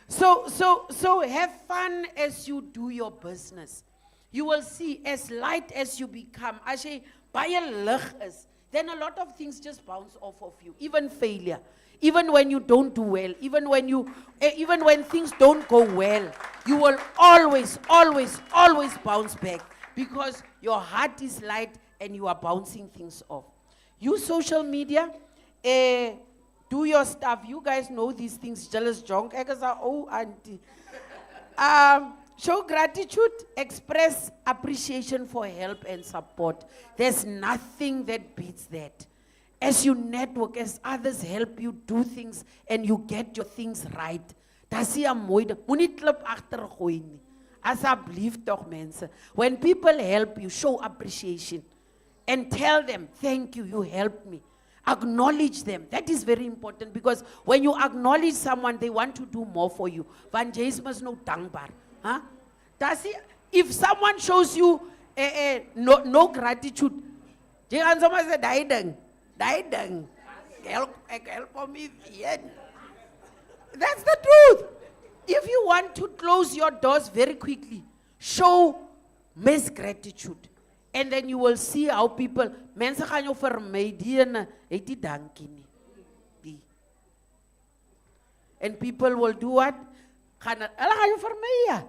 So have fun as you do your business. You will see, as light as you become, as jy baie lig is, then a lot of things just bounce off of you. Even failure, even when you don't do well, even when things don't go well, you will always bounce back, because your heart is light and you are bouncing things off. Use social media. Do your stuff. You guys know these things. Jealous junk. Oh, auntie. Show gratitude. Express appreciation for help and support. There's nothing that beats that. As you network, as others help you do things and you get your things right. That's hier mooi. Moenie klip agtergooi nie. Asseblief tog mense. When people help you, show appreciation and tell them, thank you, you helped me. Acknowledge them. That is very important, because when you acknowledge someone, they want to do more for you. Van Jays must know dankbaar. Huh? If someone shows you no gratitude, jy gaan sommer sê daai ding. Help me. That's the truth. If you want to close your doors very quickly, show mass gratitude. And then you will see how people, mense gaan jou vermy, die het die dankie nie. And people will do what? Hulle gaan jou vermy, ja.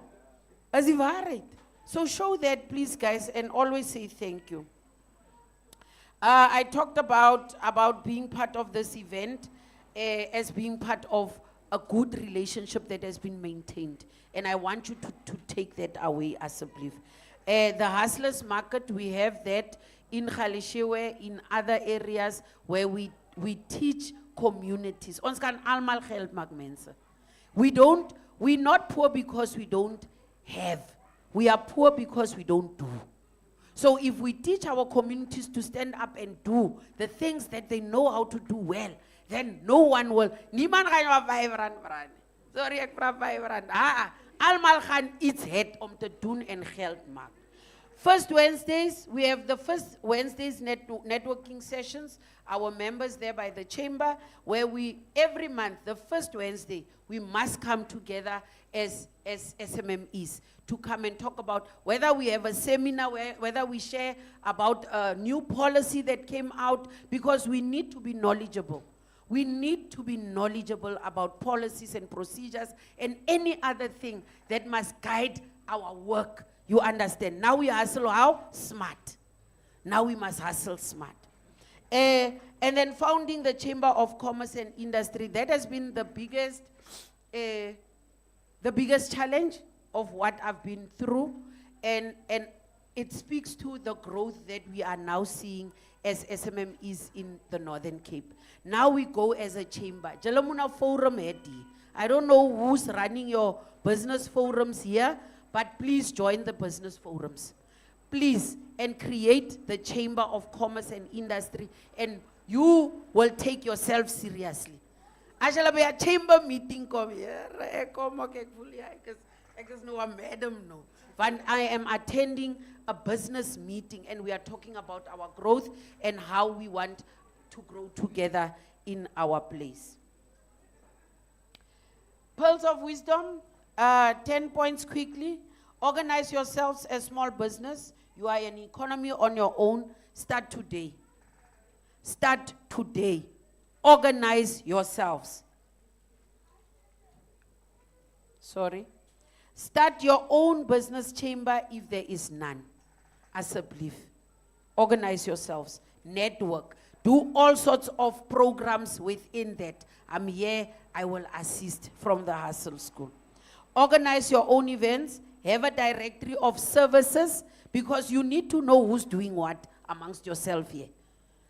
Is die waarheid. So show that, please, guys, and always say thank you. I talked about being part of this event as being part of a good relationship that has been maintained. And I want you to take that away as a belief. The Hustlers Market, we have that in Khalishewe, in other areas where we teach communities. Ons kan almal geld maak, mense. We're not poor because we don't have. We are poor because we don't do. So if we teach our communities to stand up and do the things that they know how to do well, then no one will. Niemand gaan jou 5 rand vra nie. Sorry, ek vra 5 rand. Almal gaan iets het om te doen en geld maak. First Wednesdays, we have the first Wednesdays networking sessions. Our members there by the chamber, where every month, the first Wednesday, we must come together as SMMEs to come and talk about whether we have a seminar, whether we share about a new policy that came out, because we need to be knowledgeable. We need to be knowledgeable about policies and procedures and any other thing that must guide our work. You understand? Now we hustle how? Smart. Now we must hustle smart. And then founding the Chamber of Commerce and Industry, that has been the biggest challenge of what I've been through. And it speaks to the growth that we are now seeing as SMMEs in the Northern Cape. Now we go as a chamber. Jalamuna Forum Hedi. I don't know who's running your business forums here, but please join the business forums. Please, and create the Chamber of Commerce and Industry, and you will take yourself seriously. As a chamber meeting come here, Ek is nou 'n madam no. When I am attending a business meeting and we are talking about our growth and how we want to grow together in our place. Pearls of wisdom, 10 points quickly. Organize yourselves as small business. You are an economy on your own. Start today. Start today. Organize yourselves. Sorry. Start your own business chamber if there is none. As a belief. Organize yourselves. Network. Do all sorts of programs within that. I'm here, I will assist from the Hustle School. Organize your own events. Have a directory of services because you need to know who's doing what amongst yourself here.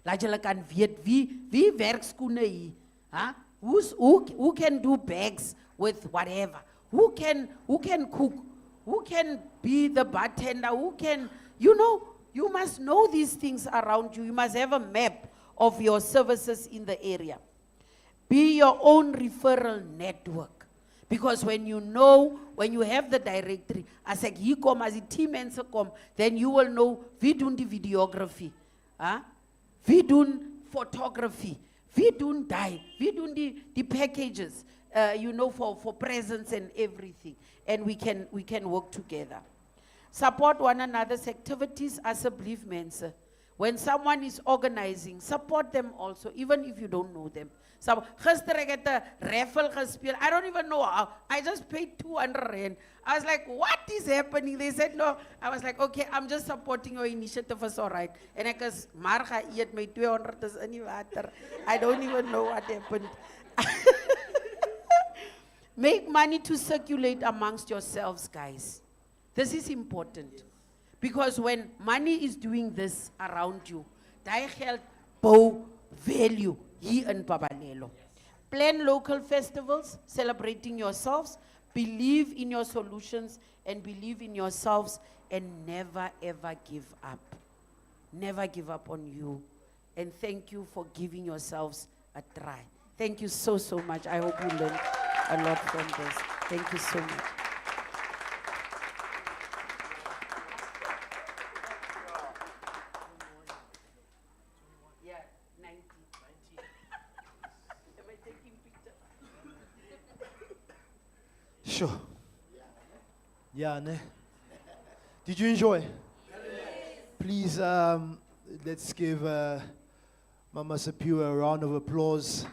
Laat julle kan weet wie werk skoene hier. Huh? Who can do bags with whatever? Who can cook? Who can be the bartender? Who can, you know, you must know these things around you. You must have a map of your services in the area. Be your own referral network. Because when you know, when you have the directory, as ek hier kom, as die team mense kom, then you will know, wie doen die videography? Huh? Wie doen photography? Wie doen die? Wie doen die packages? You know, for presents and everything. And we can work together. Support one another's activities as a belief mense. When someone is organizing, support them also, even if you don't know them. So, gister ek het 'n raffle gespeel. I don't even know how. I just paid 200 rand. I was like, what is happening? They said no. I was like, okay, I'm just supporting your initiative, it's all right. En ek is maar geëet my 200 is in die water. I don't even know what happened. Make money to circulate amongst yourselves, guys. This is important. Because when money is doing this around you, daai geld bou value here in Paballelo. Plan local festivals, celebrating yourselves, believe in your solutions and believe in yourselves and never ever give up. Never give up on you. And thank you for giving yourselves a try. Thank you so much. I hope you learned a lot from this. Thank you so much. Sure. Yeah, ne? Did you enjoy? Please, let's give Mama Sapiu a round of applause.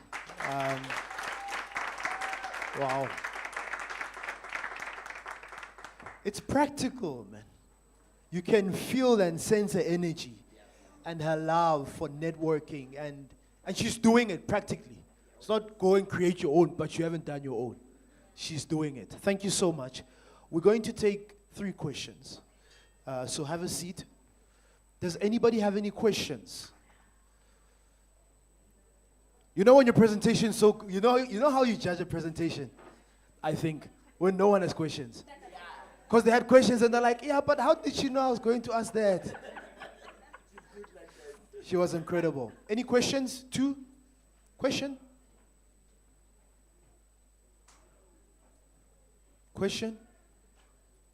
Wow. It's practical, man. You can feel and sense her energy and her love for networking, and she's doing it practically. It's not go and create your own, but you haven't done your own. She's doing it. Thank you so much. We're going to take 3 questions. So have a seat. Does anybody have any questions? You know when your presentation you know how you judge a presentation? I think when no one has questions. Because they had questions and they're like, yeah, but how did she know I was going to ask that? She was incredible. Any questions? 2? Question? Question?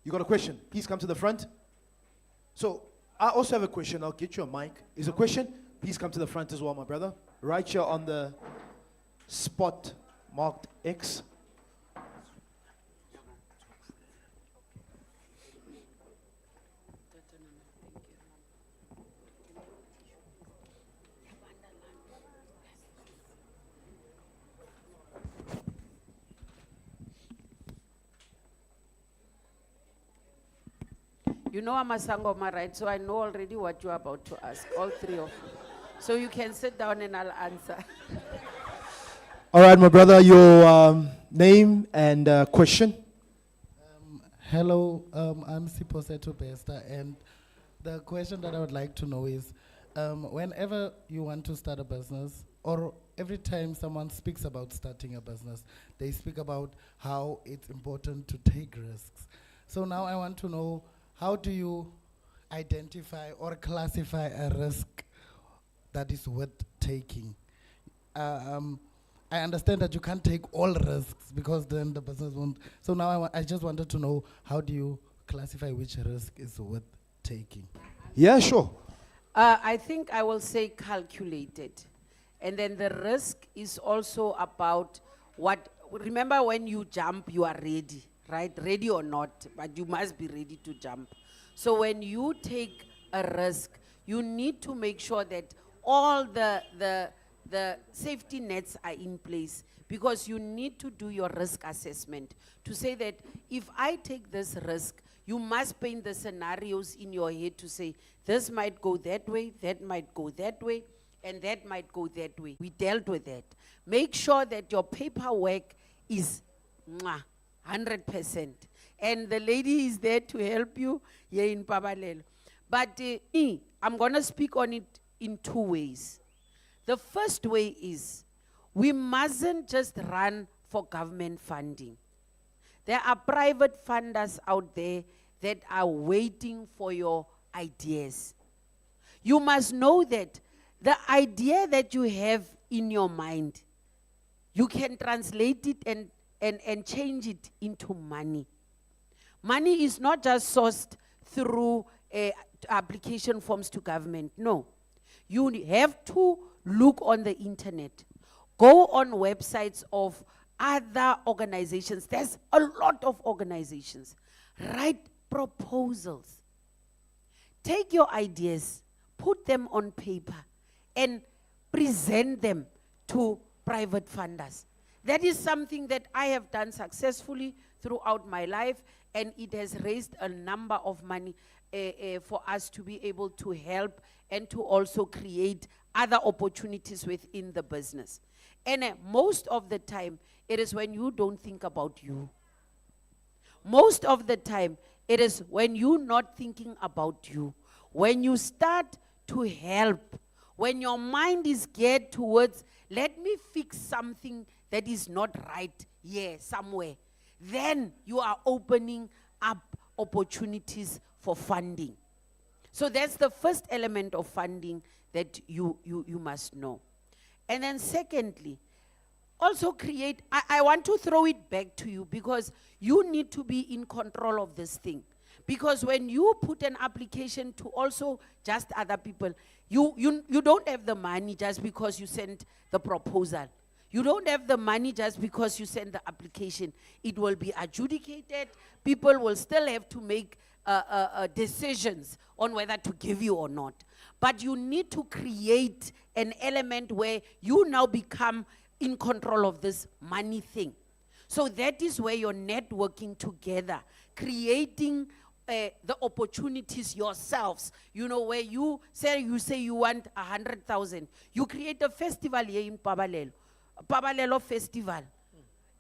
You got a question? Please come to the front. So, I also have a question. I'll get you a mic. Is a question? Please come to the front as well, my brother. Right here on the spot marked X. You know I'm a Sangoma, right? So I know already what you're about to ask, all 3 of you. So you can sit down and I'll answer. All right, my brother, your name and question. Hello, I'm Siposeto Besta, and the question that I would like to know is, whenever you want to start a business, or every time someone speaks about starting a business, they speak about how it's important to take risks. So now I want to know, how do you identify or classify a risk that is worth taking? I understand that you can't take all risks because then the business won't. So now I just wanted to know, how do you classify which risk is worth taking? Yeah, sure. I think I will say calculated. And then the risk is also about what, remember when you jump, you are ready, right? Ready or not, but you must be ready to jump. So when you take a risk, you need to make sure that all the safety nets are in place, because you need to do your risk assessment to say that if I take this risk, you must paint the scenarios in your head to say, this might go that way, that might go that way, and that might go that way. We dealt with that. Make sure that your paperwork is 100%. And the lady is there to help you here in Paballelo. But I'm going to speak on it in two ways. The first way is, we mustn't just run for government funding. There are private funders out there that are waiting for your ideas. You must know that the idea that you have in your mind, you can translate it and change it into money. Money is not just sourced through application forms to government. No. You have to look on the internet. Go on websites of other organizations. There's a lot of organizations. Write proposals. Take your ideas, put them on paper, and present them to private funders. That is something that I have done successfully throughout my life, and it has raised a number of money for us to be able to help and to also create other opportunities within the business. And most of the time, it is when you don't think about you. Most of the time, it is when you're not thinking about you. When you start to help, when your mind is geared towards, let me fix something that is not right here, somewhere, then you are opening up opportunities for funding. So that's the first element of funding that you must know. And then secondly, also create, I want to throw it back to you, because you need to be in control of this thing. Because when you put an application to also just other people, you don't have the money just because you sent the proposal. You don't have the money just because you send the application. It will be adjudicated. People will still have to make decisions on whether to give you or not. But you need to create an element where you now become in control of this money thing. So that is where you're networking together, creating the opportunities yourselves. You know, where you say you want 100,000. You create a festival here in Paballelo Festival.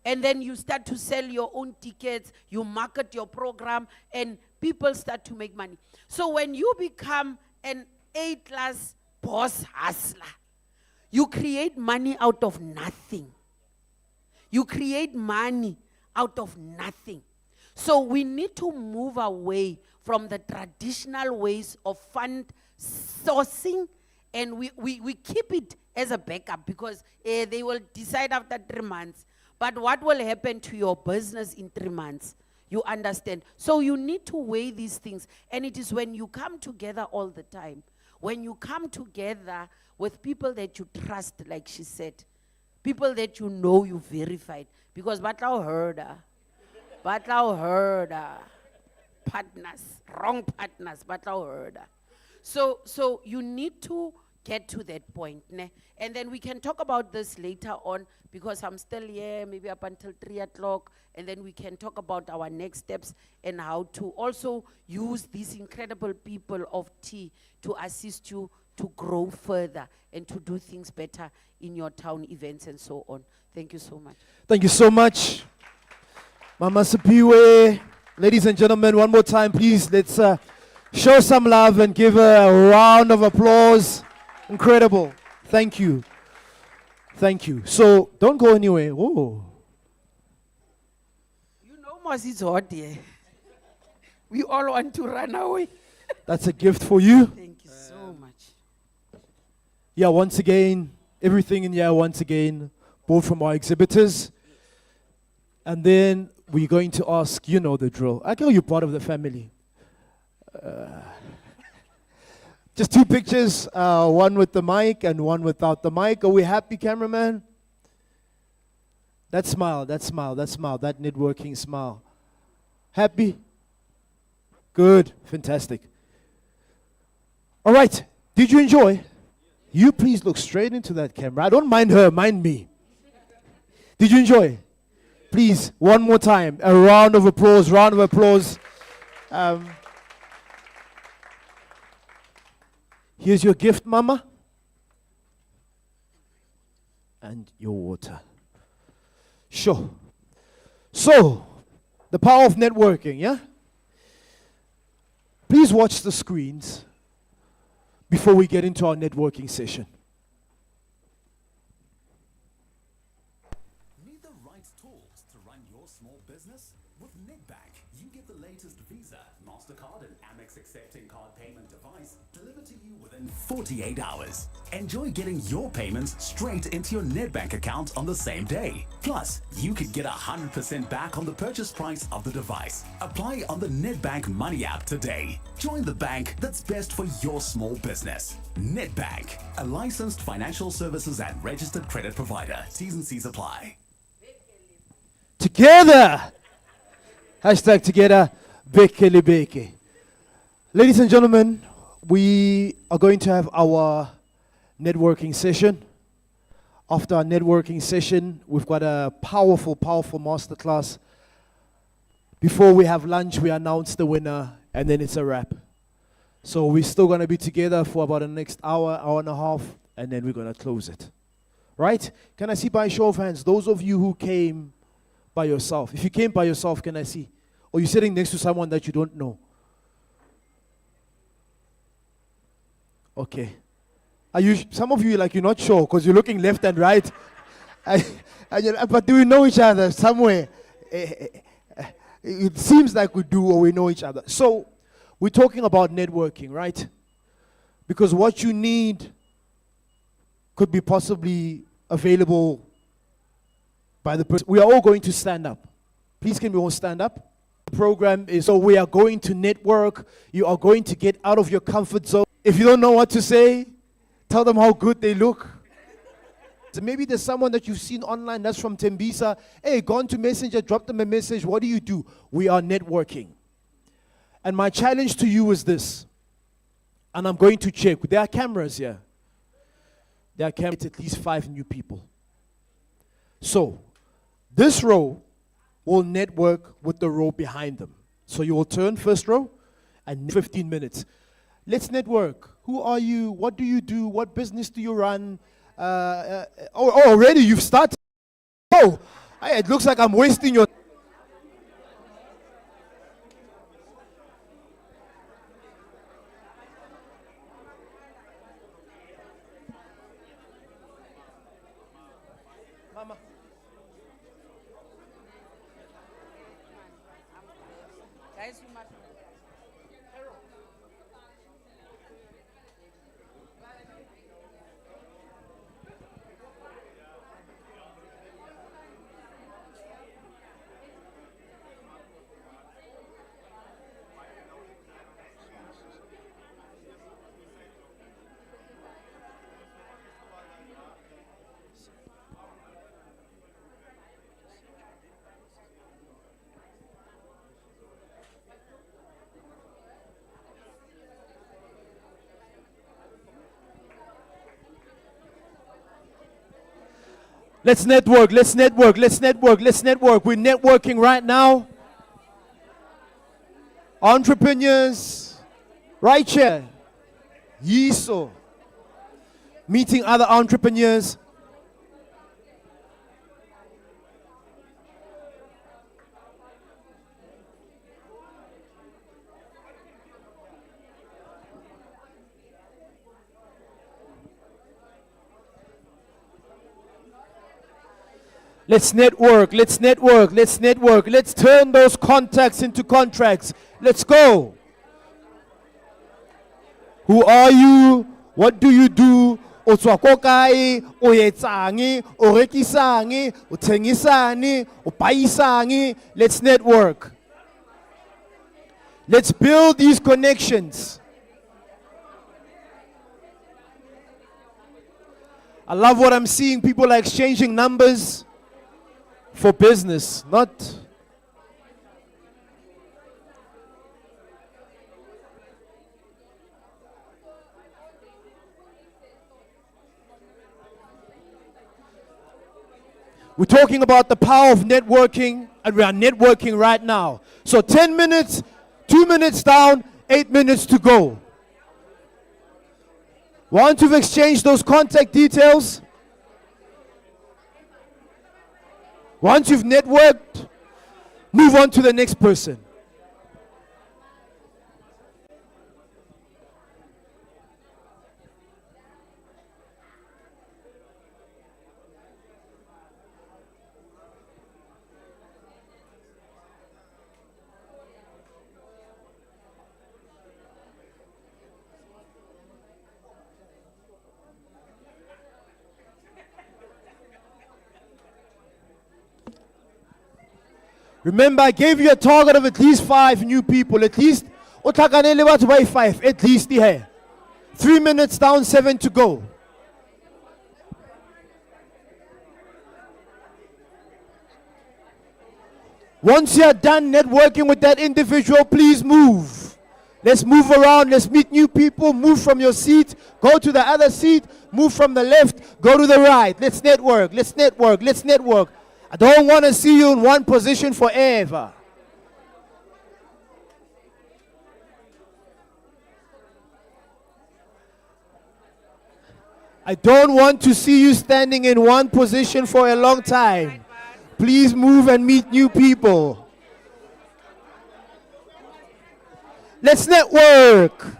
And then you start to sell your own tickets, you market your program, and people start to make money. So when you become an A-class boss hustler, you create money out of nothing. You create money out of nothing. So we need to move away from the traditional ways of fund sourcing, and we keep it as a backup, because they will decide after 3 months. But what will happen to your business in 3 months? You understand? So you need to weigh these things. And it is when you come together all the time, when you come together with people that you trust, like she said, people that you know you verified. Because Batlau heard partners, wrong partners, Batlau heard. So you need to get to that point. Ne? And then we can talk about this later on, because I'm still here, maybe up until 3 o'clock, and then we can talk about our next steps and how to also use these incredible people of T to assist you to grow further and to do things better in your town events and so on. Thank you so much. Thank you so much, Mama Sipiwe. Ladies and gentlemen, one more time, please, let's show some love and give her a round of applause. Incredible. Thank you. Thank you. So don't go anywhere. Whoa. You know, Mos, it's hot here. We all want to run away. That's a gift for you. Thank you so much. Yeah, once again, everything in here, once again, both from our exhibitors. And then we're going to ask, you know the drill. I know you're part of the family. Just two pictures, one with the mic and one without the mic. Are we happy, cameraman? That smile, that smile, that smile, that networking smile. Happy? Good, fantastic. All right, did you enjoy? You please look straight into that camera. I don't mind her, mind me. Did you enjoy? Please, one more time, a round of applause, round of applause. Here's your gift, Mama. And your water. Sure. So, the power of networking, yeah? Please watch the screens before we get into our networking session. Need the right tools to run your small business? With Nedbank, you get the latest Visa, MasterCard and Amex accepting card payment device delivered to you within 48 hours. Enjoy getting your payments straight into your Nedbank account on the same day. Plus, you could get 100% back on the purchase price of the device. Apply on the Nedbank Money app today. Join the bank that's best for your small business. Nedbank, a licensed financial services and registered credit provider. T's and C's apply. Together! Hashtag together, Bekele Beke. Ladies and gentlemen, we are going to have our networking session. After our networking session, we've got a powerful, powerful masterclass. Before we have lunch, we announce the winner, and then it's a wrap. So we're still going to be together for about the next hour, hour and a half, and then we're going to close it. Right? Can I see by a show of hands, those of you who came by yourself? If you came by yourself, can I see? Or you're sitting next to someone that you don't know? Okay. Are you? Some of you like you're not sure because you're looking left and right. But do we know each other somewhere? It seems like we do, or we know each other. So we're talking about networking, right? Because what you need could be possibly available by the person. We are all going to stand up. Please, can we all stand up? The program is so we are going to network. You are going to get out of your comfort zone. If you don't know what to say, tell them how good they look. So maybe there's someone that you've seen online that's from Tembisa. Hey, go on to Messenger, drop them a message. What do? We are networking. And my challenge to you is this. And I'm going to check. There are cameras here. There are cameras, at least 5 new people. So, this row will network with the row behind them. So you will turn first row and 15 minutes. Let's network. Who are you? What do you do? What business do you run? Already you've started. Oh, it looks like I'm wasting your. Mama. Guys, you must. Let's network, let's network, let's network, let's network. We're networking right now. Entrepreneurs, right here. Yiso. Meeting other entrepreneurs. Let's network, let's network, let's network. Let's turn those contacts into contracts. Let's go. Who are you? What do you do? o tswa ko kae, o etsang, o rekisang, o thengisang, o paisang. Let's network. Let's build these connections. I love what I'm seeing. People are exchanging numbers for business, not. We're talking about the power of networking, and we are networking right now. So 10 minutes, 2 minutes down, 8 minutes to go. Once you've exchanged those contact details, once you've networked, move on to the next person. Remember, I gave you a target of at least 5 new people. At least, by 5, at least here. 3 minutes down, 7 to go. Once you are done networking with that individual, please move. Let's move around. Let's meet new people. Move from your seat. Go to the other seat. Move from the left. Go to the right. Let's network. Let's network. Let's network. I don't want to see you in one position forever. I don't want to see you standing in one position for a long time. Please move and meet new people. Let's network.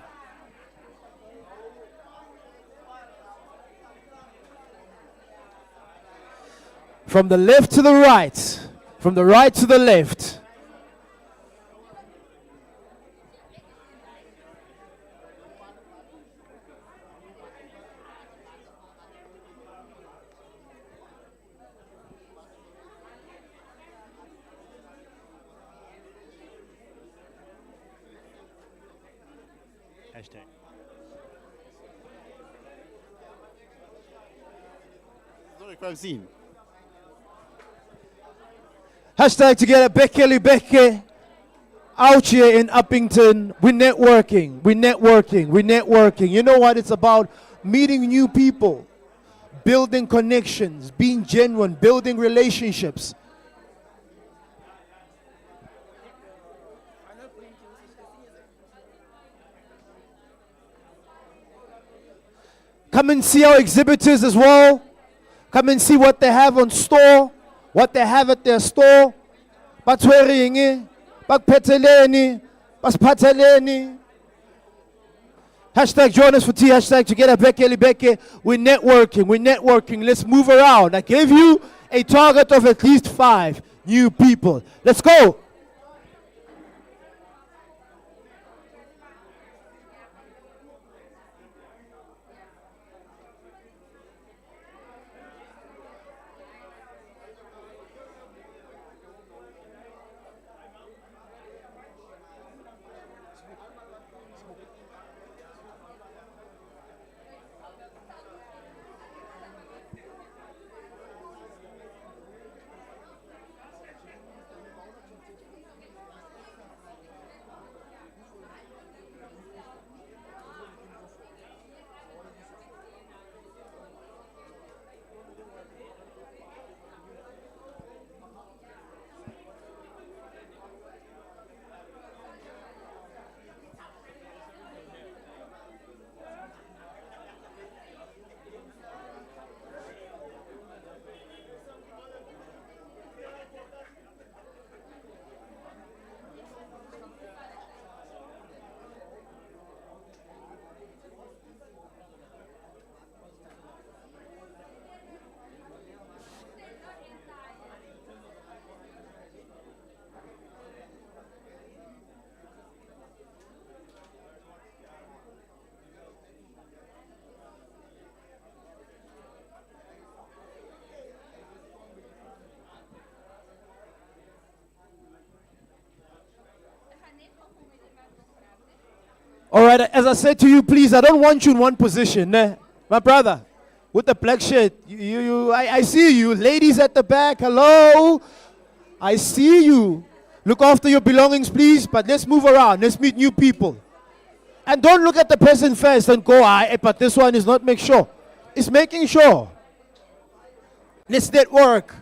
From the left to the right, from the right to the left. Hashtag. Sorry, I've seen. Hashtag together, Bekele out here in Upington. We're networking, we're networking, we're networking. You know what it's about? Meeting new people, building connections, being genuine, building relationships. Come and see our exhibitors as well. Come and see what they have on store, what they have at their store. Batweringi, bakpetheleni, baspatheleni. Hashtag join us for tea, hashtag together, Bekele. We're networking, we're networking. Let's move around. I gave you a target of at least 5 new people. Let's go. right, as I said to you, please, I don't want you in one position. My brother, with the black shirt, I see you. Ladies at the back, hello. I see you. Look after your belongings, please, but let's move around. Let's meet new people. And don't look at the person first and go, but this one is not make sure. It's making sure. Let's network.